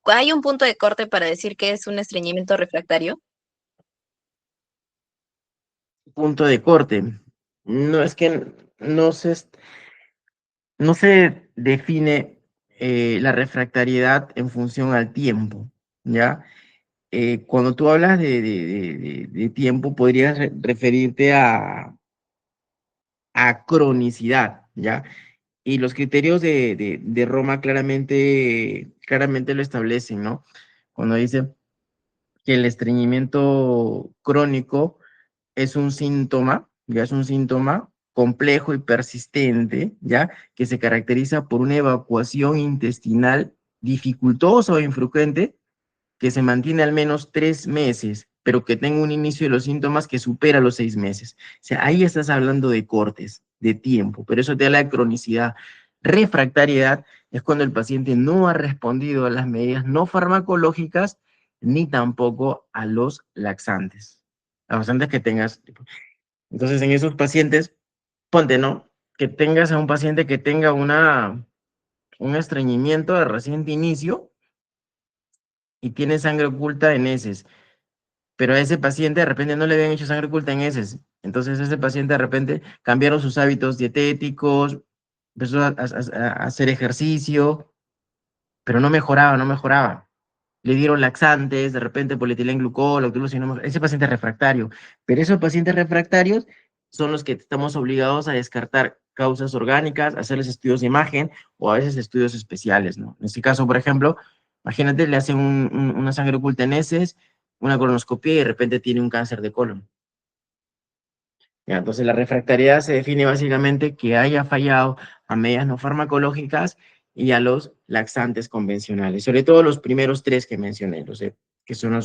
Speaker 3: ¿hay un punto de corte para decir que es un estreñimiento refractario?
Speaker 2: Punto de corte. No es que no se, no se define la refractariedad en función al tiempo, ¿ya? Cuando tú hablas de tiempo, podrías referirte a cronicidad, ¿ya? Y los criterios de Roma claramente lo establecen, ¿no? Cuando dice que el estreñimiento crónico es un síntoma, ya es un síntoma complejo y persistente, ya, que se caracteriza por una evacuación intestinal dificultosa o infrecuente, que se mantiene al menos 3 meses, pero que tenga un inicio de los síntomas que supera los 6 meses. O sea, ahí estás hablando de cortes, de tiempo, pero eso te habla de cronicidad. Refractariedad es cuando el paciente no ha respondido a las medidas no farmacológicas ni tampoco a los laxantes. A los laxantes que tengas. Entonces, en esos pacientes, ponte, ¿no? Que tengas a un paciente que tenga un estreñimiento de reciente inicio y tiene sangre oculta en heces, pero a ese paciente de repente no le habían hecho sangre oculta en heces. Entonces, ese paciente de repente cambiaron sus hábitos dietéticos, empezó a hacer ejercicio, pero no mejoraba, no mejoraba. Le dieron laxantes, de repente polietilenglucol, lactulose, ese paciente es refractario. Pero esos pacientes refractarios son los que estamos obligados a descartar causas orgánicas, hacerles estudios de imagen o a veces estudios especiales, ¿no? En este caso, por ejemplo, imagínate, le hacen una sangre oculta en heces, una colonoscopia y de repente tiene un cáncer de colon. Ya, entonces la refractariedad se define básicamente que haya fallado a medidas no farmacológicas y a los laxantes convencionales, sobre todo los primeros tres que mencioné, que son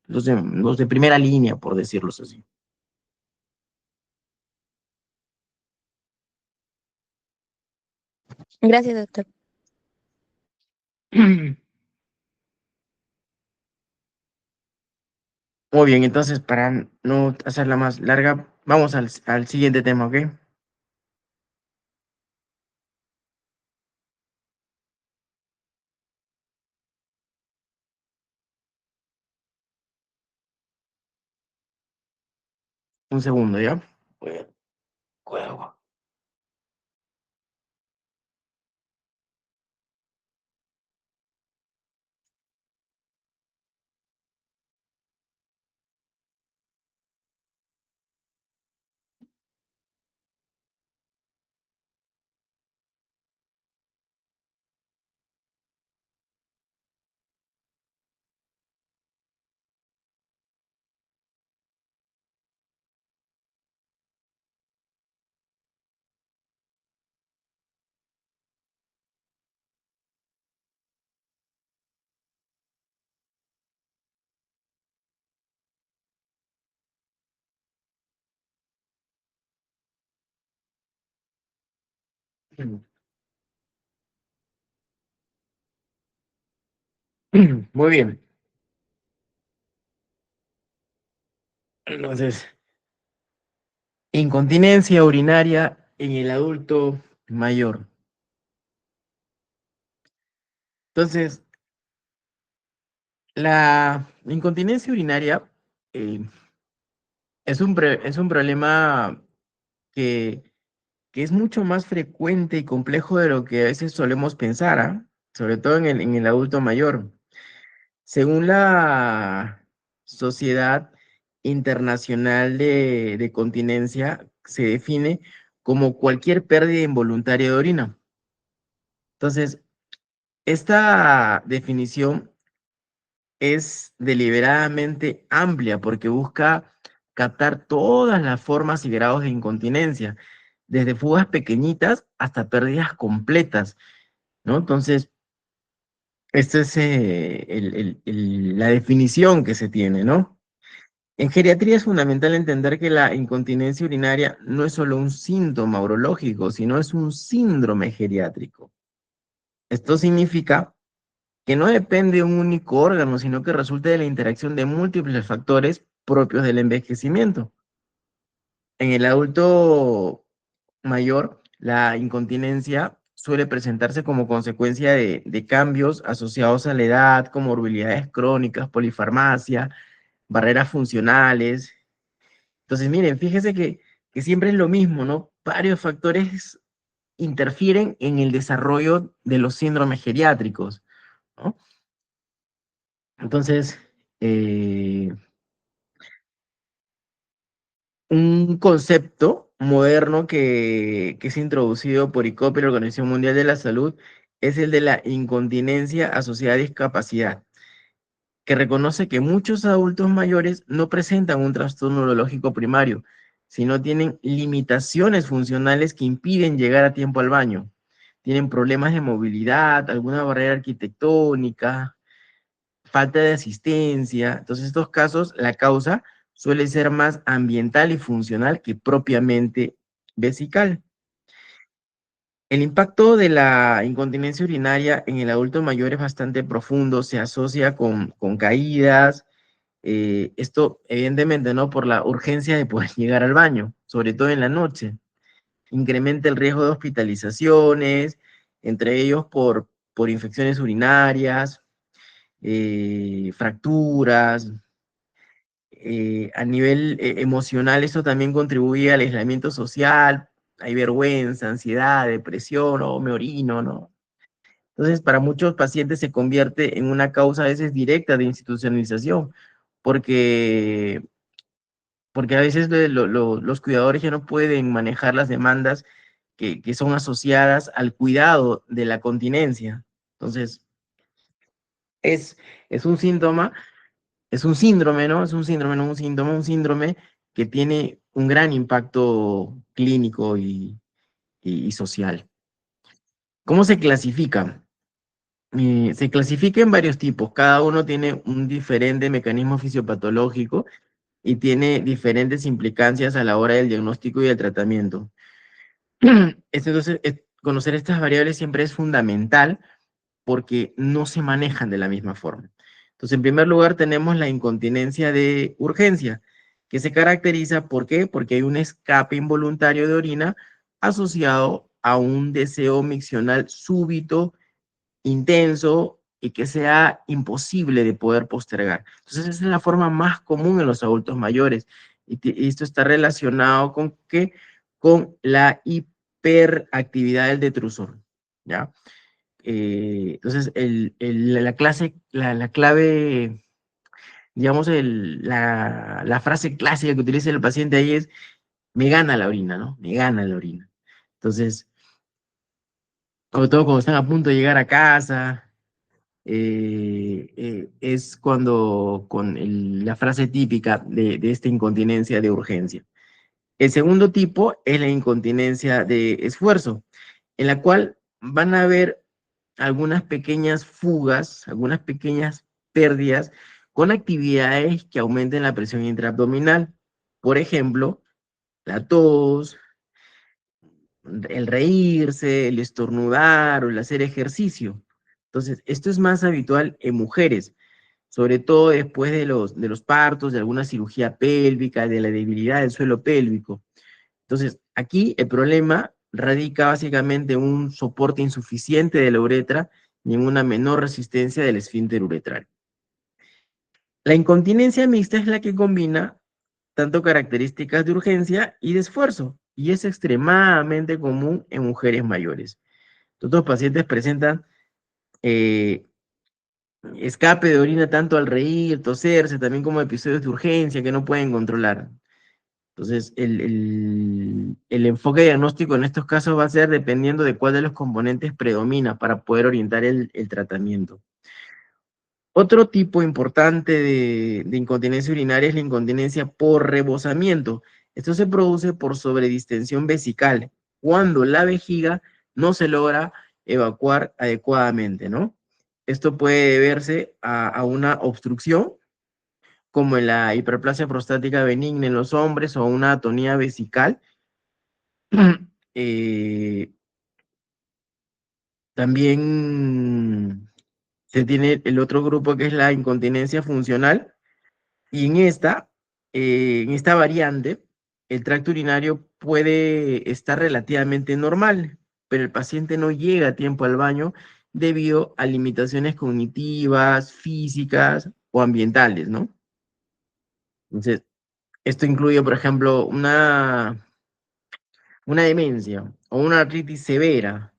Speaker 2: los de primera línea, por decirlos así.
Speaker 3: Gracias, doctor.
Speaker 2: Muy bien, entonces para no hacerla más larga, vamos al siguiente tema, ¿ok? Un segundo, ¿ya? Voy a agua. Muy bien. Entonces, incontinencia urinaria en el adulto mayor. Entonces, La incontinencia urinaria eh, es un problema que, que es mucho más frecuente y complejo de lo que a veces solemos pensar, ¿ah? Sobre todo en el adulto mayor. Según la Sociedad Internacional de Continencia, se define como cualquier pérdida involuntaria de orina. Entonces, esta definición es deliberadamente amplia porque busca captar todas las formas y grados de incontinencia, desde fugas pequeñitas hasta pérdidas completas, ¿no? Entonces, esta es la definición que se tiene, ¿no? En geriatría es fundamental entender que la incontinencia urinaria no es solo un síntoma urológico, sino es un síndrome geriátrico. Esto significa que no depende de un único órgano, sino que resulta de la interacción de múltiples factores propios del envejecimiento. En el adulto mayor, la incontinencia suele presentarse como consecuencia de cambios asociados a la edad, como comorbilidades crónicas, polifarmacia, barreras funcionales. Entonces, miren, fíjese que siempre es lo mismo, ¿no? Varios factores interfieren en el desarrollo de los síndromes geriátricos, ¿no? Entonces, eh, un concepto moderno que es introducido por ICOP y la Organización Mundial de la Salud es el de la incontinencia asociada a discapacidad, que reconoce que muchos adultos mayores no presentan un trastorno neurológico primario, sino tienen limitaciones funcionales que impiden llegar a tiempo al baño. Tienen problemas de movilidad, alguna barrera arquitectónica, falta de asistencia. Entonces, en estos casos, la causa suele ser más ambiental y funcional que propiamente vesical. El impacto de la incontinencia urinaria en el adulto mayor es bastante profundo, se asocia con caídas, esto evidentemente no por la urgencia de poder llegar al baño, sobre todo en la noche. Incrementa el riesgo de hospitalizaciones, entre ellos por infecciones urinarias, fracturas. A nivel emocional, esto también contribuye al aislamiento social, hay vergüenza, ansiedad, depresión, o me orino, ¿no? Entonces, para muchos pacientes se convierte en una causa a veces directa de institucionalización, porque, porque a veces los cuidadores ya no pueden manejar las demandas que son asociadas al cuidado de la continencia. Entonces, es, es un síntoma, es un síndrome, ¿no? Es un síndrome, no un síntoma, un síndrome que tiene un gran impacto clínico y social. ¿Cómo se clasifica? Se clasifica en varios tipos, cada uno tiene un diferente mecanismo fisiopatológico y tiene diferentes implicancias a la hora del diagnóstico y del tratamiento. Entonces, conocer estas variables siempre es fundamental porque no se manejan de la misma forma. Entonces, en primer lugar, tenemos la incontinencia de urgencia, que se caracteriza, ¿por qué? Porque hay un escape involuntario de orina asociado a un deseo miccional súbito, intenso y que sea imposible de poder postergar. Entonces, esa es la forma más común en los adultos mayores. Y esto está relacionado con qué? Con la hiperactividad del detrusor, ¿ya? Entonces, la clave, digamos, la frase clásica que utiliza el paciente ahí es, me gana la orina, ¿no? Me gana la orina. Entonces, sobre todo cuando están a punto de llegar a casa, es cuando, la frase típica de esta incontinencia de urgencia. El segundo tipo es la incontinencia de esfuerzo, en la cual van a haber algunas pequeñas fugas, algunas pequeñas pérdidas con actividades que aumenten la presión intraabdominal. Por ejemplo, la tos, el reírse, el estornudar o el hacer ejercicio. Entonces, esto es más habitual en mujeres, sobre todo después de los partos, de alguna cirugía pélvica, de la debilidad del suelo pélvico. Entonces, aquí el problema radica básicamente en un soporte insuficiente de la uretra y en una menor resistencia del esfínter uretral. La incontinencia mixta es la que combina tanto características de urgencia y de esfuerzo, y es extremadamente común en mujeres mayores. Estos pacientes presentan eh, escape de orina tanto al reír, toserse, también como episodios de urgencia que no pueden controlar. Entonces, el enfoque diagnóstico en estos casos va a ser dependiendo de cuál de los componentes predomina para poder orientar el tratamiento. Otro tipo importante de incontinencia urinaria es la incontinencia por rebosamiento. Esto se produce por sobredistensión vesical, cuando la vejiga no se logra evacuar adecuadamente, ¿no? Esto puede deberse a una obstrucción, como en la hiperplasia prostática benigna en los hombres, o una atonía vesical. Eh, También se tiene el otro grupo que es la incontinencia funcional, y en esta variante, el tracto urinario puede estar relativamente normal, pero el paciente no llega a tiempo al baño debido a limitaciones cognitivas, físicas o ambientales, ¿no? Entonces, esto incluye, por ejemplo, una demencia o una artritis severa,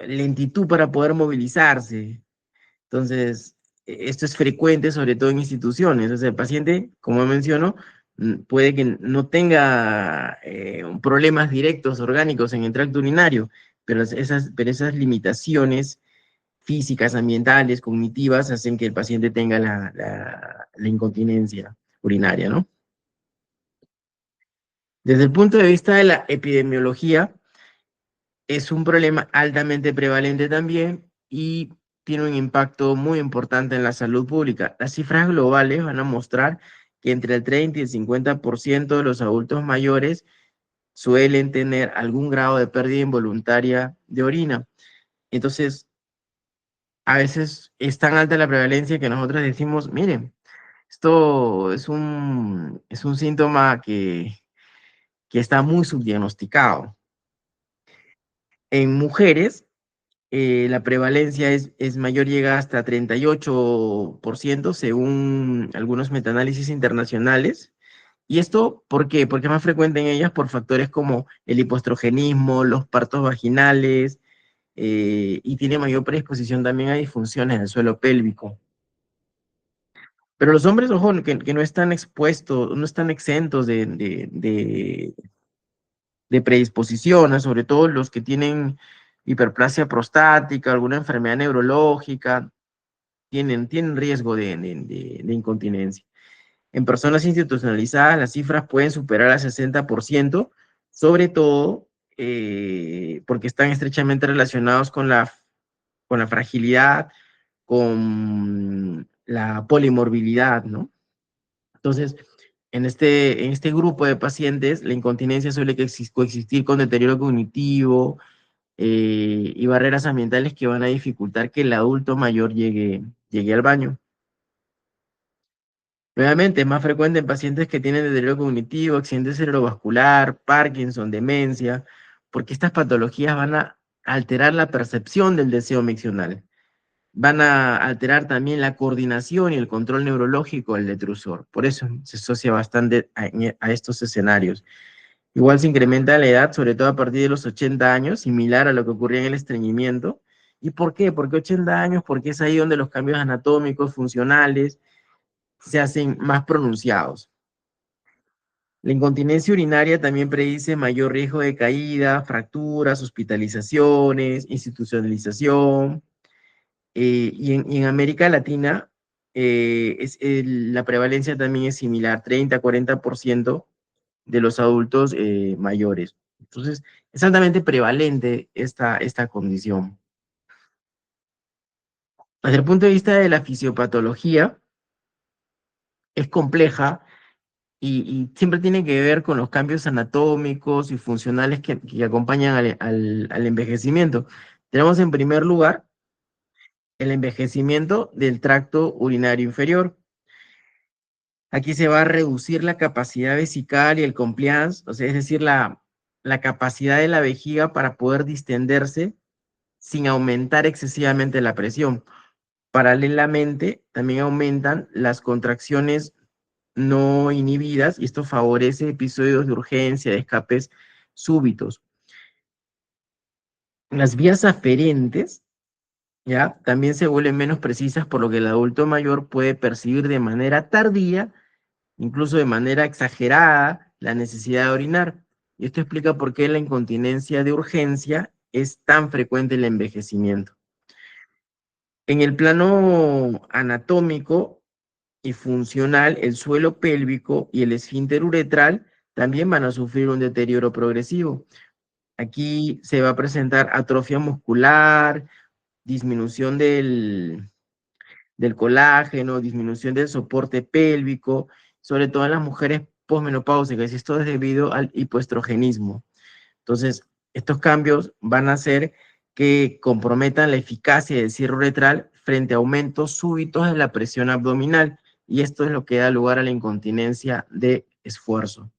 Speaker 2: lentitud para poder movilizarse. Entonces, esto es frecuente, sobre todo en instituciones. O sea, el paciente, como menciono, puede que no tenga problemas directos orgánicos en el tracto urinario, pero esas limitaciones físicas, ambientales, cognitivas, hacen que el paciente tenga la incontinencia urinaria, ¿no? Desde el punto de vista de la epidemiología, es un problema altamente prevalente también y tiene un impacto muy importante en la salud pública. Las cifras globales van a mostrar que entre el 30 y el 50% de los adultos mayores suelen tener algún grado de pérdida involuntaria de orina. Entonces, a veces es tan alta la prevalencia que nosotros decimos, miren, esto es un síntoma que está muy subdiagnosticado. En mujeres, la prevalencia es mayor, llega hasta 38% según algunos metaanálisis internacionales. ¿Y esto por qué? Porque es más frecuente en ellas por factores como el hipoestrogenismo, los partos vaginales, y tiene mayor predisposición también a disfunciones del suelo pélvico. Pero los hombres, ojo, que no están expuestos, no están exentos de predisposiciones, sobre todo los que tienen hiperplasia prostática, alguna enfermedad neurológica, tienen riesgo de incontinencia. En personas institucionalizadas, las cifras pueden superar al 60%, sobre todo porque están estrechamente relacionados con la fragilidad, con la polimorbilidad, ¿no? Entonces, en este grupo de pacientes, la incontinencia suele coexistir con deterioro cognitivo y barreras ambientales que van a dificultar que el adulto mayor llegue al baño. Nuevamente, es más frecuente en pacientes que tienen deterioro cognitivo, accidente cerebrovascular, Parkinson, demencia, porque estas patologías van a alterar la percepción del deseo miccional. Van a alterar también la coordinación y el control neurológico del detrusor. Por eso se asocia bastante a estos escenarios. Igual se incrementa la edad, sobre todo a partir de los 80 años, similar a lo que ocurría en el estreñimiento. ¿Y por qué? ¿Por qué 80 años? Porque es ahí donde los cambios anatómicos, funcionales, se hacen más pronunciados. La incontinencia urinaria también predice mayor riesgo de caída, fracturas, hospitalizaciones, institucionalización. Y en América Latina la prevalencia también es similar, 30-40% de los adultos mayores. Entonces, es altamente prevalente esta condición. Desde el punto de vista de la fisiopatología, es compleja y siempre tiene que ver con los cambios anatómicos y funcionales que acompañan al envejecimiento. Tenemos en primer lugar el envejecimiento del tracto urinario inferior. Aquí se va a reducir la capacidad vesical y el compliance, o sea, es decir, la capacidad de la vejiga para poder distenderse sin aumentar excesivamente la presión. Paralelamente, también aumentan las contracciones no inhibidas y esto favorece episodios de urgencia, de escapes súbitos. Las vías aferentes, ¿ya? También se vuelven menos precisas, por lo que el adulto mayor puede percibir de manera tardía, incluso de manera exagerada, la necesidad de orinar. Y esto explica por qué la incontinencia de urgencia es tan frecuente en el envejecimiento. En el plano anatómico y funcional, el suelo pélvico y el esfínter uretral también van a sufrir un deterioro progresivo. Aquí se va a presentar atrofia muscular, disminución del colágeno, disminución del soporte pélvico, sobre todo en las mujeres posmenopáusicas, y esto es debido al hipoestrogenismo. Entonces, estos cambios van a hacer que comprometan la eficacia del cierre uretral frente a aumentos súbitos de la presión abdominal, y esto es lo que da lugar a la incontinencia de esfuerzo.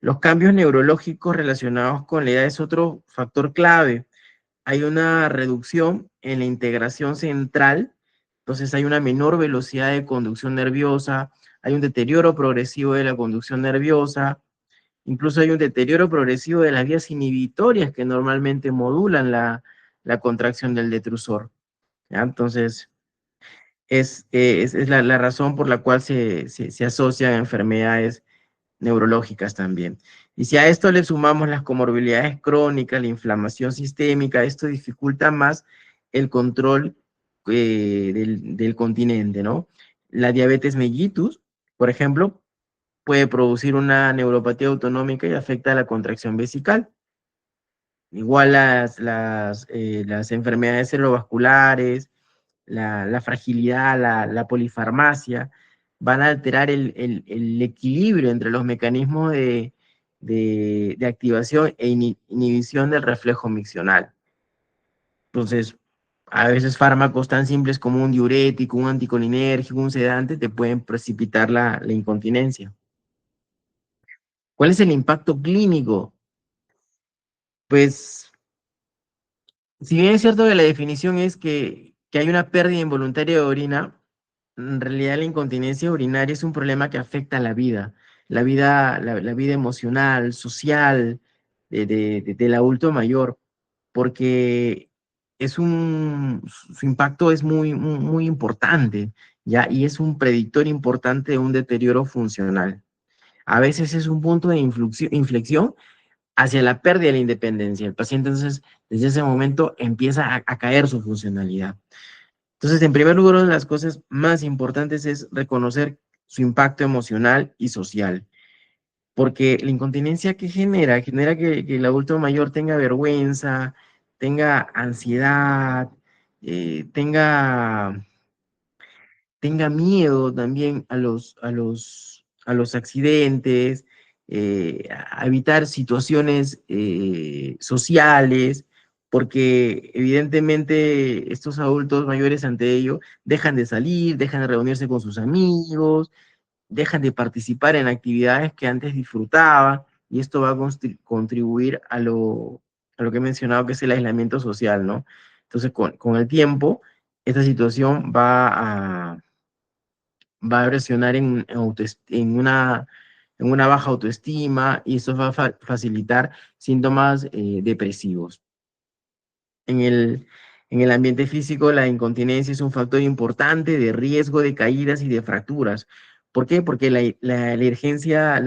Speaker 2: Los cambios neurológicos relacionados con la edad es otro factor clave. Hay una reducción en la integración central, entonces hay una menor velocidad de conducción nerviosa, hay un deterioro progresivo de la conducción nerviosa, incluso hay un deterioro progresivo de las vías inhibitorias que normalmente modulan la contracción del detrusor, ¿ya? Entonces, es la razón por la cual se asocian enfermedades neurológicas también. Y si a esto le sumamos las comorbilidades crónicas, la inflamación sistémica, esto dificulta más el control del continente, ¿no? La diabetes mellitus, por ejemplo, puede producir una neuropatía autonómica y afecta la contracción vesical. Igual las enfermedades cerebrovasculares, la fragilidad, la polifarmacia, van a alterar el equilibrio entre los mecanismos de activación e inhibición del reflejo miccional. Entonces, a veces fármacos tan simples como un diurético, un anticolinérgico, un sedante, te pueden precipitar la incontinencia. ¿Cuál es el impacto clínico? Pues, si bien es cierto que la definición es que hay una pérdida involuntaria de orina, en realidad la incontinencia urinaria es un problema que afecta a la vida emocional, social del adulto mayor, porque su impacto es muy importante, ¿ya? Y es un predictor importante de un deterioro funcional. A veces es un punto de inflexión hacia la pérdida de la independencia. El paciente entonces, desde ese momento, empieza a caer su funcionalidad. Entonces, en primer lugar, una de las cosas más importantes es reconocer su impacto emocional y social, porque la incontinencia que genera que el adulto mayor tenga vergüenza, tenga ansiedad, tenga miedo también a los accidentes, a evitar situaciones sociales, porque evidentemente estos adultos mayores ante ello dejan de salir, dejan de reunirse con sus amigos, dejan de participar en actividades que antes disfrutaban, y esto va a contribuir a lo que he mencionado, que es el aislamiento social, ¿no? Entonces, con el tiempo, esta situación va a presionar en una baja autoestima, y eso va a facilitar síntomas depresivos. En el ambiente físico, la incontinencia es un factor importante de riesgo de caídas y de fracturas. ¿Por qué? Porque la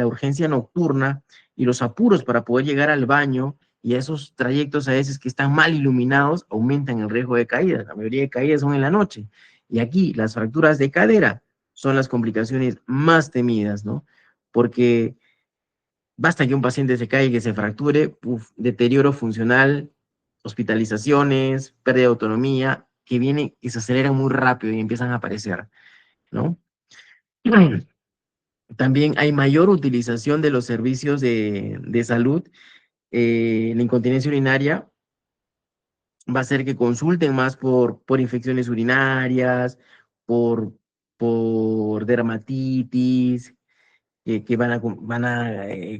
Speaker 2: urgencia nocturna y los apuros para poder llegar al baño y a esos trayectos a veces que están mal iluminados aumentan el riesgo de caídas. La mayoría de caídas son en la noche. Y aquí las fracturas de cadera son las complicaciones más temidas, ¿no? Porque basta que un paciente se caiga y que se fracture, deterioro funcional, hospitalizaciones, pérdida de autonomía, que vienen y se aceleran muy rápido y empiezan a aparecer, ¿no? También hay mayor utilización de los servicios de salud. La incontinencia urinaria va a hacer que consulten más por infecciones urinarias, por, por dermatitis, que van a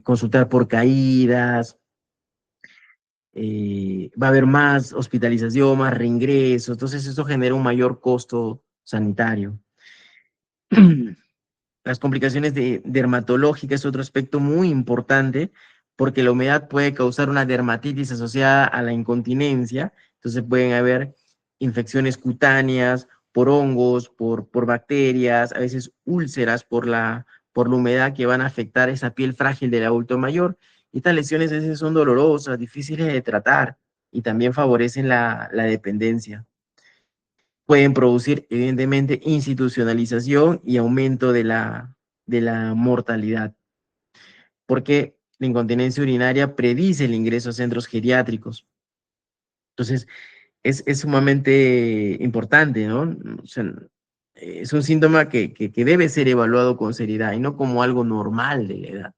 Speaker 2: consultar por caídas. va a haber más hospitalización, más reingreso, entonces eso genera un mayor costo sanitario. Las complicaciones dermatológicas es otro aspecto muy importante porque la humedad puede causar una dermatitis asociada a la incontinencia, entonces pueden haber infecciones cutáneas por hongos, por bacterias, a veces úlceras por la humedad que van a afectar esa piel frágil del adulto mayor. Y estas lesiones a veces son dolorosas, difíciles de tratar y también favorecen la dependencia. Pueden producir, evidentemente, institucionalización y aumento de la mortalidad, porque la incontinencia urinaria predice el ingreso a centros geriátricos. Entonces, es sumamente importante, ¿no? O sea, es un síntoma que debe ser evaluado con seriedad y no como algo normal de la edad.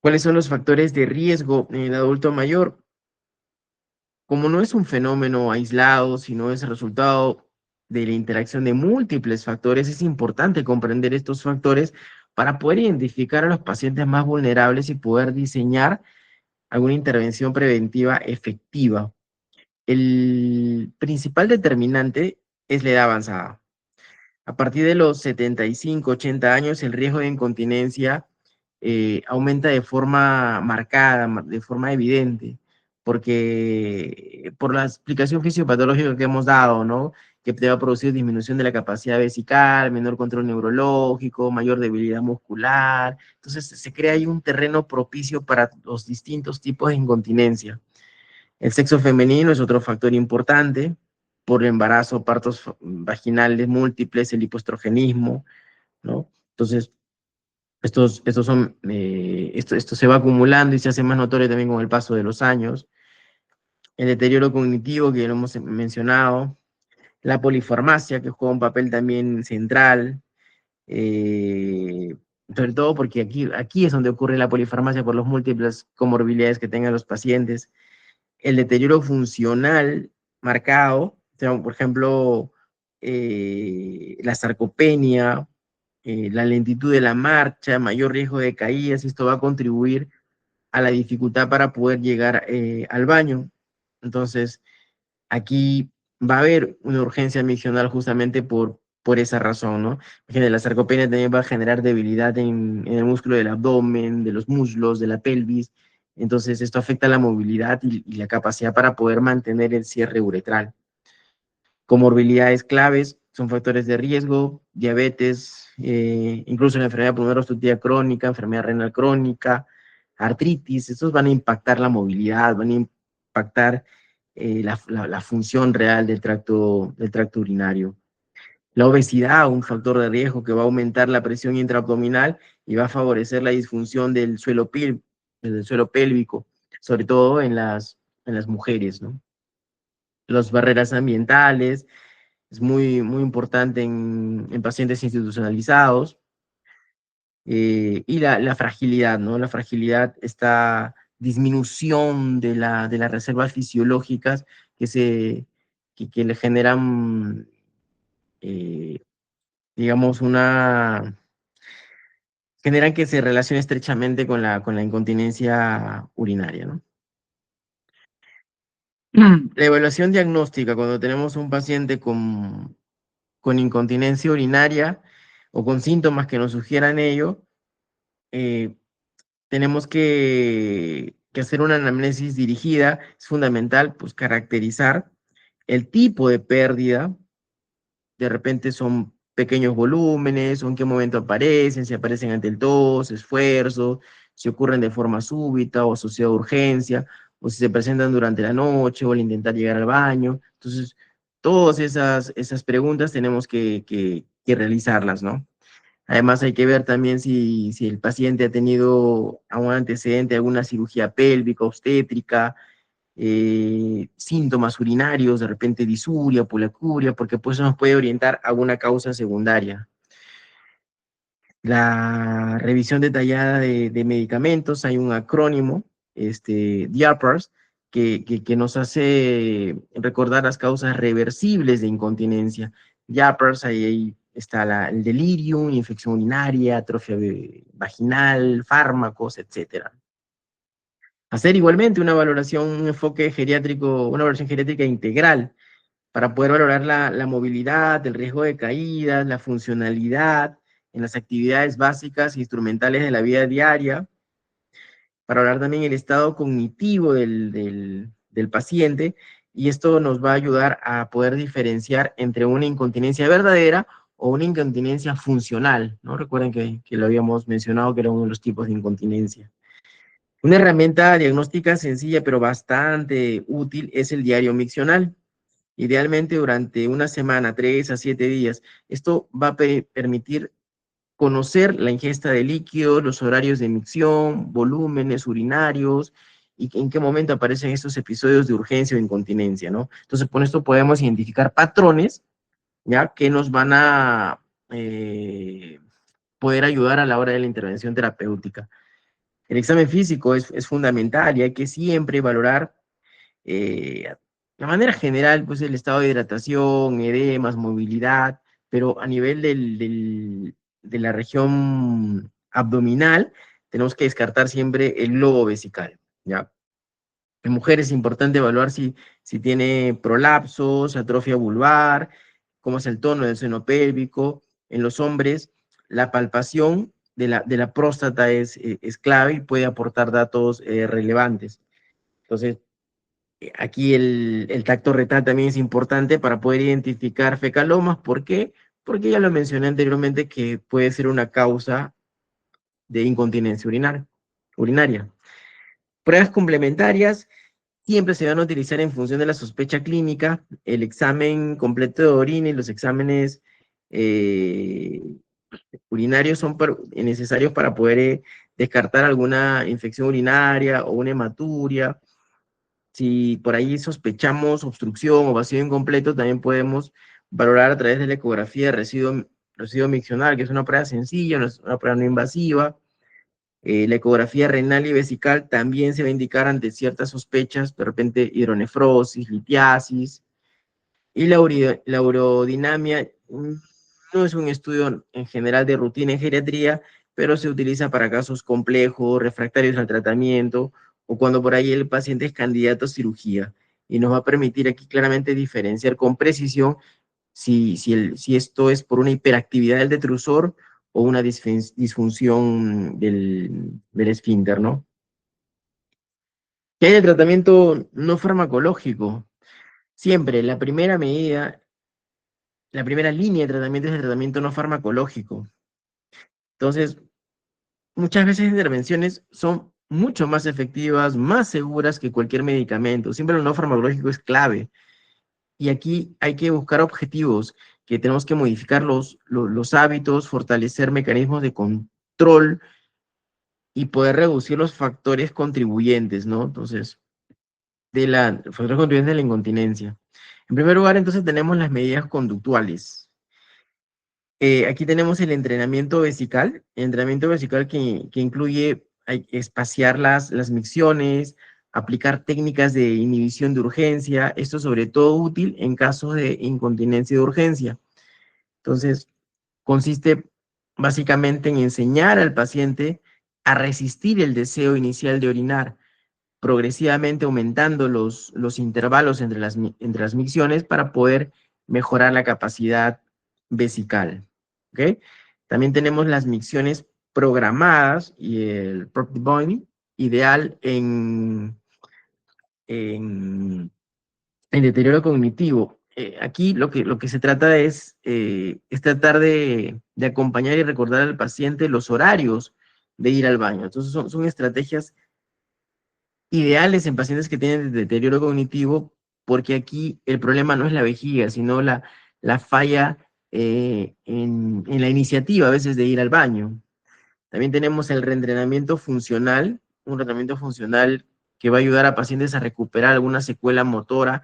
Speaker 2: ¿Cuáles son los factores de riesgo en el adulto mayor? Como no es un fenómeno aislado, sino es el resultado de la interacción de múltiples factores, es importante comprender estos factores para poder identificar a los pacientes más vulnerables y poder diseñar alguna intervención preventiva efectiva. El principal determinante es la edad avanzada. A partir de los 75, 80 años, el riesgo de incontinencia aumenta de forma marcada, de forma evidente, porque por la explicación fisiopatológica que hemos dado, ¿no? Que te va a producir disminución de la capacidad vesical, menor control neurológico, mayor debilidad muscular. Entonces se crea ahí un terreno propicio para los distintos tipos de incontinencia. El sexo femenino es otro factor importante por el embarazo, partos vaginales múltiples, el hipoestrogenismo, ¿no? Entonces, esto se va acumulando y se hace más notorio también con el paso de los años. El deterioro cognitivo, que lo hemos mencionado, la polifarmacia, que juega un papel también central, eh, sobre todo porque aquí es donde ocurre la polifarmacia por las múltiples comorbilidades que tengan los pacientes. El deterioro funcional marcado, o sea, por ejemplo, la sarcopenia, la lentitud de la marcha, mayor riesgo de caídas, esto va a contribuir a la dificultad para poder llegar al baño. Entonces, aquí va a haber una urgencia miccional justamente por esa razón, ¿no? La sarcopenia también va a generar debilidad en el músculo del abdomen, de los muslos, de la pelvis. Entonces, esto afecta la movilidad y la capacidad para poder mantener el cierre uretral. Comorbilidades claves son factores de riesgo, diabetes, incluso la enfermedad pulmonar obstructiva crónica, enfermedad renal crónica, artritis. Estos van a impactar la movilidad, van a impactar la función real del tracto urinario. La obesidad, un factor de riesgo que va a aumentar la presión intraabdominal y va a favorecer la disfunción del suelo pélvico, sobre todo en las mujeres, ¿no? Las barreras ambientales, es muy, muy importante en pacientes institucionalizados, y la fragilidad, ¿no? La fragilidad, esta disminución de las reservas fisiológicas que le generan, eh, digamos, generan que se relacione estrechamente con la incontinencia urinaria, ¿no? La evaluación diagnóstica, cuando tenemos un paciente con incontinencia urinaria o con síntomas que nos sugieran ello, eh, tenemos que hacer una anamnesis dirigida. Es fundamental, pues, caracterizar el tipo de pérdida. De repente son pequeños volúmenes, o en qué momento aparecen, si aparecen ante el tos, esfuerzo, si ocurren de forma súbita o asociada a urgencia, o si se presentan durante la noche o al intentar llegar al baño. Entonces, todas esas preguntas tenemos que realizarlas, ¿no? Además, hay que ver también si el paciente ha tenido algún antecedente, alguna cirugía pélvica, obstétrica, síntomas urinarios, de repente disuria, poliacuria, porque pues eso nos puede orientar a una causa secundaria. La revisión detallada de medicamentos, hay un acrónimo, DIAPRS, que nos hace recordar las causas reversibles de incontinencia. DIAPRS, ahí está el delirium, infección urinaria, atrofia vaginal, fármacos, etc. Hacer igualmente una valoración, un enfoque geriátrico, una valoración geriátrica integral para poder valorar la movilidad, el riesgo de caídas, la funcionalidad en las actividades básicas e instrumentales de la vida diaria, para hablar también el estado cognitivo del paciente, y esto nos va a ayudar a poder diferenciar entre una incontinencia verdadera o una incontinencia funcional, ¿no? Recuerden que lo habíamos mencionado, que era uno de los tipos de incontinencia. Una herramienta diagnóstica sencilla pero bastante útil es el diario miccional. Idealmente durante una semana, 3 a 7 días. Esto va a permitir conocer la ingesta de líquidos, los horarios de micción, volúmenes urinarios, y en qué momento aparecen estos episodios de urgencia o incontinencia, ¿no? Entonces, con esto podemos identificar patrones, ¿ya? Que nos van a poder ayudar a la hora de la intervención terapéutica. El examen físico es fundamental y hay que siempre valorar de manera general, pues el estado de hidratación, edemas, movilidad, pero a nivel de la región abdominal, tenemos que descartar siempre el globo vesical, ¿ya? En mujeres es importante evaluar si tiene prolapsos, atrofia vulvar, cómo es el tono del seno pélvico. En los hombres, la palpación de la próstata es clave y puede aportar datos relevantes. Entonces, aquí el tacto retal también es importante para poder identificar fecalomas. ¿Por qué? Porque ya lo mencioné anteriormente que puede ser una causa de incontinencia urinaria. Pruebas complementarias siempre se van a utilizar en función de la sospecha clínica, el examen completo de orina y los exámenes urinarios son necesarios para poder descartar alguna infección urinaria o una hematuria. Si por ahí sospechamos obstrucción o vacío incompleto, también podemos valorar a través de la ecografía de residuo miccional, que es una prueba sencilla, una prueba no invasiva. La ecografía renal y vesical también se va a indicar ante ciertas sospechas, de repente hidronefrosis, litiasis. Y la urodinamia no es un estudio en general de rutina en geriatría, pero se utiliza para casos complejos, refractarios al tratamiento, o cuando por ahí el paciente es candidato a cirugía. Y nos va a permitir aquí claramente diferenciar con precisión si esto es por una hiperactividad del detrusor o una disfunción del esfínter, ¿no? ¿Qué hay de tratamiento no farmacológico? Siempre la primera medida, la primera línea de tratamiento es el tratamiento no farmacológico. Entonces, muchas veces intervenciones son mucho más efectivas, más seguras que cualquier medicamento. Siempre lo no farmacológico es clave. Y aquí hay que buscar objetivos, que tenemos que modificar los hábitos, fortalecer mecanismos de control y poder reducir los factores contribuyentes, ¿no? Entonces, factores contribuyentes de la incontinencia. En primer lugar, entonces, tenemos las medidas conductuales. Aquí tenemos el entrenamiento vesical que incluye espaciar las micciones, aplicar técnicas de inhibición de urgencia, esto sobre todo útil en casos de incontinencia de urgencia. Entonces, consiste básicamente en enseñar al paciente a resistir el deseo inicial de orinar, progresivamente aumentando los intervalos entre las micciones para poder mejorar la capacidad vesical. ¿Okay? También tenemos las micciones programadas y el prop deboning, ideal en deterioro cognitivo. Aquí lo que se trata es tratar de acompañar y recordar al paciente los horarios de ir al baño. Entonces son estrategias ideales en pacientes que tienen deterioro cognitivo, porque aquí el problema no es la vejiga, sino la falla en la iniciativa a veces de ir al baño. También tenemos el reentrenamiento funcional, un tratamiento funcional que va a ayudar a pacientes a recuperar alguna secuela motora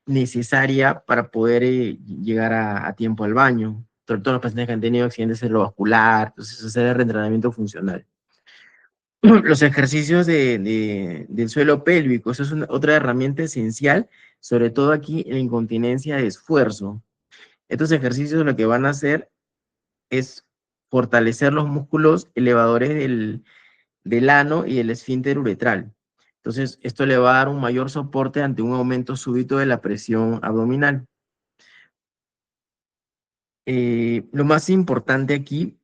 Speaker 2: necesaria para poder llegar a tiempo al baño. Sobre todo los pacientes que han tenido accidentes cerebrovasculares, entonces hacer el reentrenamiento funcional. Los ejercicios del suelo pélvico, eso es otra herramienta esencial, sobre todo aquí en la incontinencia de esfuerzo. Estos ejercicios lo que van a hacer es fortalecer los músculos elevadores del ano y del esfínter uretral. Entonces, esto le va a dar un mayor soporte ante un aumento súbito de la presión abdominal. Lo más importante aquí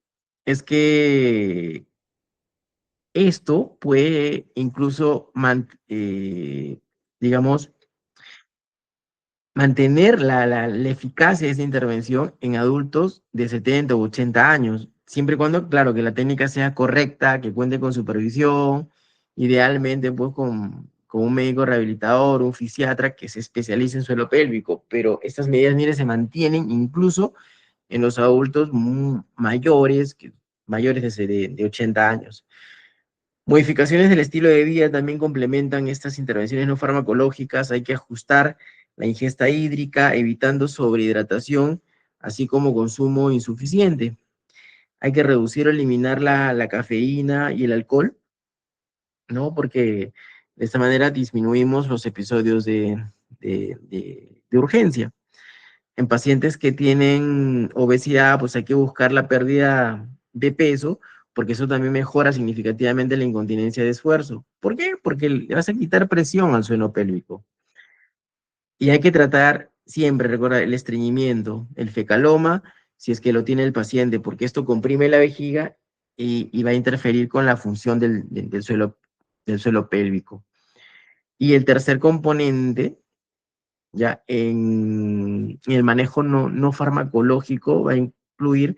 Speaker 2: es que esto puede incluso, digamos, mantener la eficacia de esta intervención en adultos de 70 u 80 años, siempre y cuando, claro, que la técnica sea correcta, que cuente con supervisión, idealmente pues con un médico rehabilitador, un fisiatra que se especialice en suelo pélvico, pero estas medidas, mire, se mantienen incluso en los adultos mayores, mayores de 80 años. Modificaciones del estilo de vida también complementan estas intervenciones no farmacológicas. Hay que ajustar la ingesta hídrica, evitando sobrehidratación, así como consumo insuficiente. Hay que reducir o eliminar la cafeína y el alcohol, ¿no? Porque de esta manera disminuimos los episodios de urgencia. En pacientes que tienen obesidad, pues hay que buscar la pérdida de peso, porque eso también mejora significativamente la incontinencia de esfuerzo. ¿Por qué? Porque le vas a quitar presión al suelo pélvico. Y hay que tratar siempre, recordar, el estreñimiento, el fecaloma, si es que lo tiene el paciente, porque esto comprime la vejiga y va a interferir con la función del suelo pélvico. Y el tercer componente, ya en el manejo no farmacológico, va a incluir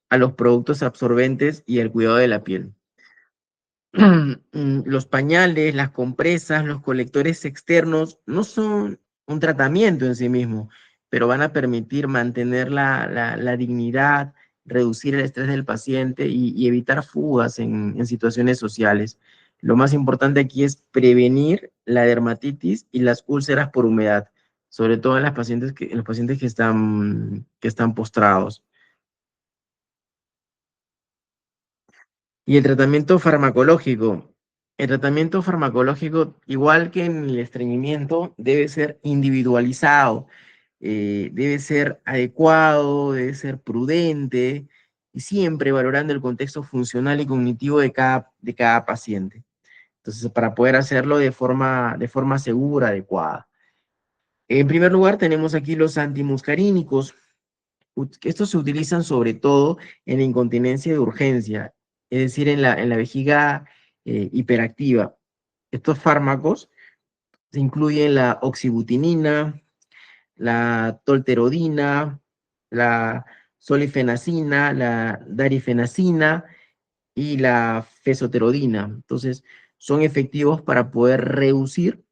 Speaker 2: a los productos absorbentes y el cuidado de la piel. Los pañales, las compresas, los colectores externos no son un tratamiento en sí mismo, pero van a permitir mantener la dignidad, reducir el estrés del paciente y evitar fugas en situaciones sociales. Lo más importante aquí es prevenir la dermatitis y las úlceras por humedad, sobre todo en los pacientes que están postrados. Y el tratamiento farmacológico. El tratamiento farmacológico, igual que en el estreñimiento, debe ser individualizado, debe ser adecuado, debe ser prudente y siempre valorando el contexto funcional y cognitivo de cada paciente. Entonces, para poder hacerlo de forma segura, adecuada. En primer lugar, tenemos aquí los antimuscarínicos. Estos se utilizan sobre todo en la incontinencia de urgencia, es decir, en la vejiga hiperactiva. Estos fármacos se incluyen la oxibutinina, la tolterodina, la solifenacina, la darifenacina y la fesoterodina. Entonces, son efectivos para poder reducir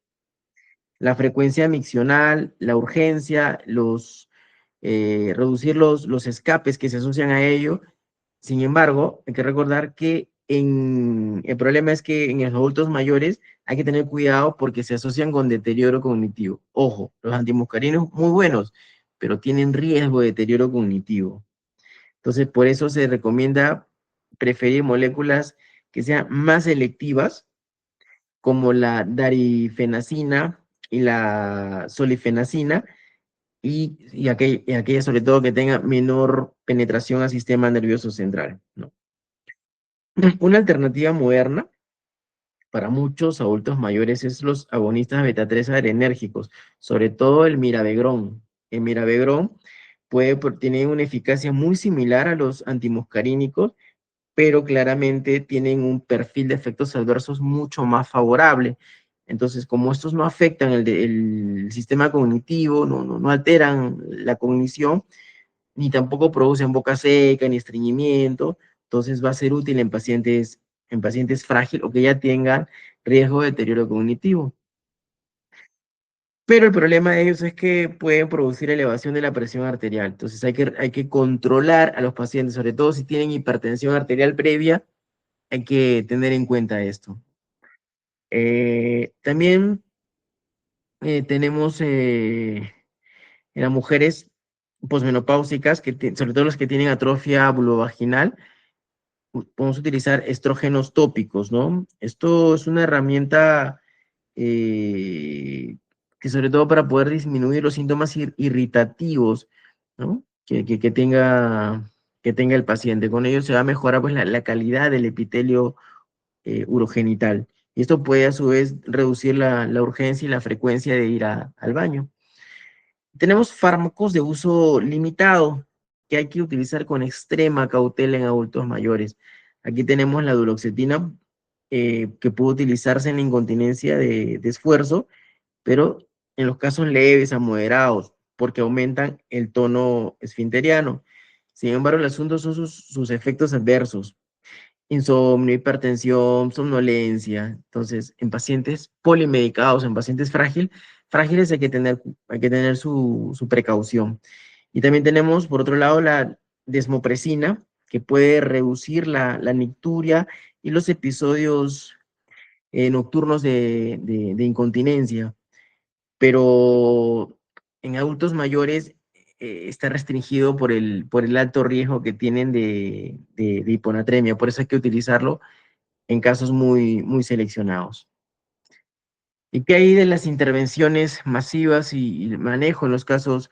Speaker 2: la frecuencia miccional, la urgencia, reducir los escapes que se asocian a ello. Sin embargo, hay que recordar que el problema es que en los adultos mayores hay que tener cuidado porque se asocian con deterioro cognitivo. Ojo, los antimuscarinos muy buenos, pero tienen riesgo de deterioro cognitivo. Entonces, por eso se recomienda preferir moléculas que sean más selectivas, como la darifenacina y la solifenacina, y aquella sobre todo que tenga menor penetración al sistema nervioso central, ¿no? Una alternativa moderna para muchos adultos mayores es los agonistas beta-3 adrenérgicos, sobre todo el mirabegrón. El mirabegrón tiene una eficacia muy similar a los antimuscarínicos, pero claramente tienen un perfil de efectos adversos mucho más favorable. Entonces, como estos no afectan el sistema cognitivo, no alteran la cognición, ni tampoco producen boca seca, ni estreñimiento, entonces va a ser útil en pacientes frágiles o que ya tengan riesgo de deterioro cognitivo. Pero el problema de ellos es que pueden producir elevación de la presión arterial. Entonces hay que controlar a los pacientes, sobre todo si tienen hipertensión arterial previa, hay que tener en cuenta esto. También tenemos en las mujeres posmenopáusicas, sobre todo las que tienen atrofia vulvovaginal, podemos utilizar estrógenos tópicos, ¿no? Esto es una herramienta que sobre todo para poder disminuir los síntomas irritativos, ¿no? Que tenga el paciente. Con ello se va a mejorar pues, la calidad del epitelio urogenital. Y esto puede a su vez reducir la urgencia y la frecuencia de ir al baño. Tenemos fármacos de uso limitado que hay que utilizar con extrema cautela en adultos mayores. Aquí tenemos la duloxetina, que puede utilizarse en la incontinencia de esfuerzo, pero en los casos leves a moderados, porque aumentan el tono esfinteriano. Sin embargo, el asunto son sus efectos adversos: insomnio, hipertensión, somnolencia. Entonces, en pacientes polimedicados, en pacientes frágiles hay que tener su precaución. Y también tenemos, por otro lado, la desmopresina, que puede reducir la nicturia y los episodios nocturnos de incontinencia, pero en adultos mayores está restringido por el alto riesgo que tienen de hiponatremia. Por eso hay que utilizarlo en casos muy seleccionados. ¿Y qué hay de las intervenciones masivas y el manejo en los casos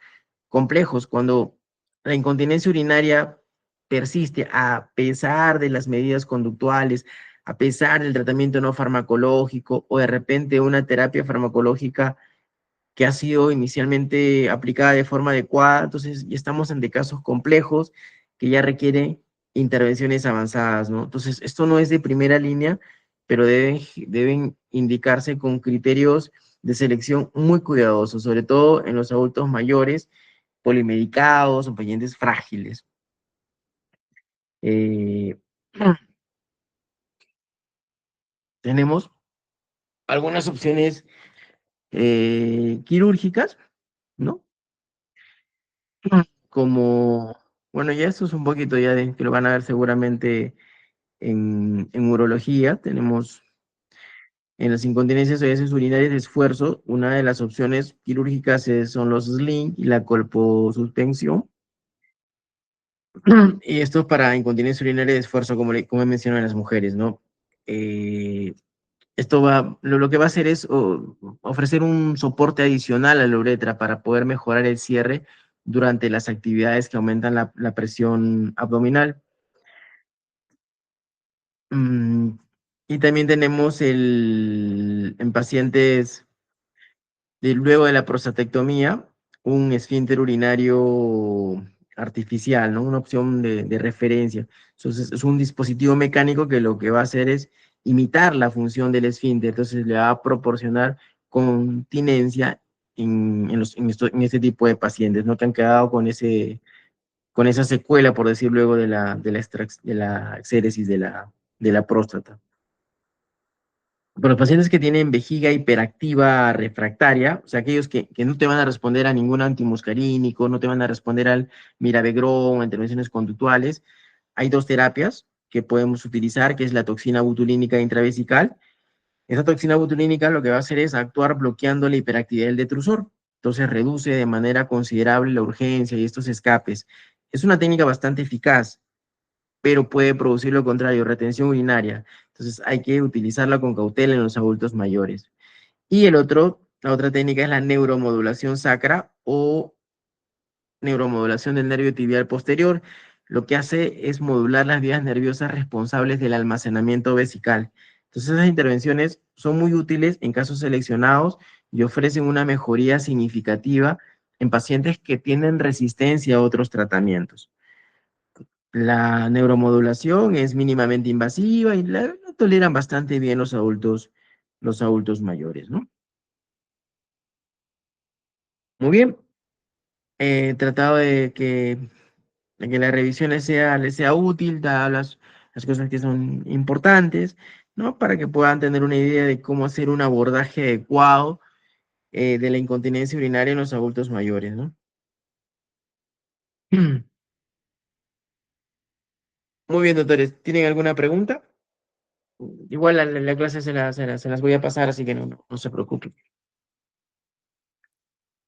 Speaker 2: complejos? Cuando la incontinencia urinaria persiste a pesar de las medidas conductuales, a pesar del tratamiento no farmacológico o de repente una terapia farmacológica que ha sido inicialmente aplicada de forma adecuada. Entonces ya estamos ante casos complejos que ya requieren intervenciones avanzadas, ¿no? Entonces esto no es de primera línea, pero deben indicarse con criterios de selección muy cuidadosos, sobre todo en los adultos mayores, polimedicados o pacientes frágiles. Eh, tenemos algunas opciones quirúrgicas, ¿no? Como, bueno, ya esto es un poquito ya de que lo van a ver seguramente en urología. Tenemos en las incontinencias o veces urinarias de esfuerzo, una de las opciones quirúrgicas son los sling y la colposuspensión. Y esto es para incontinencia urinaria de esfuerzo, como he mencionado en las mujeres, ¿no? Eh, lo que va a hacer es ofrecer un soporte adicional a la uretra para poder mejorar el cierre durante las actividades que aumentan la presión abdominal. Y también tenemos en pacientes luego de la prostatectomía, un esfínter urinario artificial, ¿no? Una opción de referencia. Entonces, es un dispositivo mecánico que lo que va a hacer es imitar la función del esfínter. Entonces, le va a proporcionar continencia en este tipo de pacientes, ¿no? Que han quedado con esa secuela, por decir luego de la exéresis de la próstata. Por los pacientes que tienen vejiga hiperactiva refractaria, o sea, aquellos que no te van a responder a ningún antimuscarínico, no te van a responder al mirabegrón, a intervenciones conductuales, hay dos terapias que podemos utilizar, que es la toxina butulínica intravesical. Esa toxina butulínica lo que va a hacer es actuar bloqueando la hiperactividad del detrusor. Entonces reduce de manera considerable la urgencia y estos escapes. Es una técnica bastante eficaz, pero puede producir lo contrario, retención urinaria. Entonces hay que utilizarla con cautela en los adultos mayores. Y la otra técnica es la neuromodulación sacra o neuromodulación del nervio tibial posterior. Lo que hace es modular las vías nerviosas responsables del almacenamiento vesical. Entonces esas intervenciones son muy útiles en casos seleccionados y ofrecen una mejoría significativa en pacientes que tienen resistencia a otros tratamientos. La neuromodulación es mínimamente invasiva y la toleran bastante bien los adultos mayores, ¿no? Muy bien, he tratado de que la revisión les sea útil, dadas las cosas que son importantes, ¿no? Para que puedan tener una idea de cómo hacer un abordaje adecuado de la incontinencia urinaria en los adultos mayores, ¿no? Muy bien, doctores, ¿tienen alguna pregunta? Igual la clase se las voy a pasar, así que no se preocupen.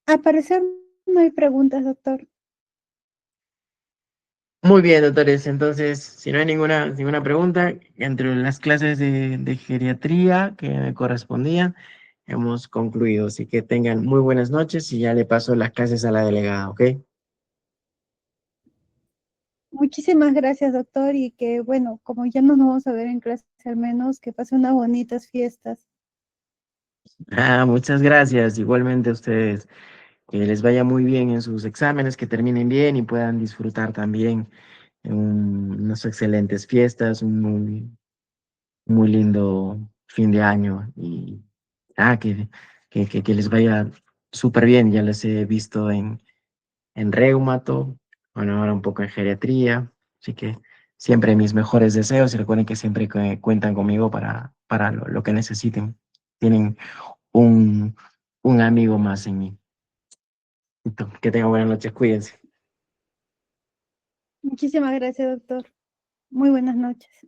Speaker 1: Al parecer no hay preguntas, doctor.
Speaker 2: Muy bien, doctores. Entonces, si no hay ninguna pregunta, entre las clases de geriatría que me correspondían, hemos concluido. Así que tengan muy buenas noches y ya le paso las clases a la delegada, ¿ok?
Speaker 1: Muchísimas gracias, doctor, y que bueno, como ya nos vamos a ver en clase al menos que pase unas bonitas fiestas.
Speaker 2: Muchas gracias. Igualmente a ustedes. Que les vaya muy bien en sus exámenes, que terminen bien y puedan disfrutar también unas excelentes fiestas, un muy lindo fin de año y que les vaya súper bien. Ya les he visto en reumato, bueno, ahora un poco en geriatría, así que siempre mis mejores deseos y recuerden que siempre cuentan conmigo para lo que necesiten. Tienen un, un amigo más en mí. Listo, que tengan buenas noches, cuídense.
Speaker 1: Muchísimas gracias, doctor. Muy buenas noches.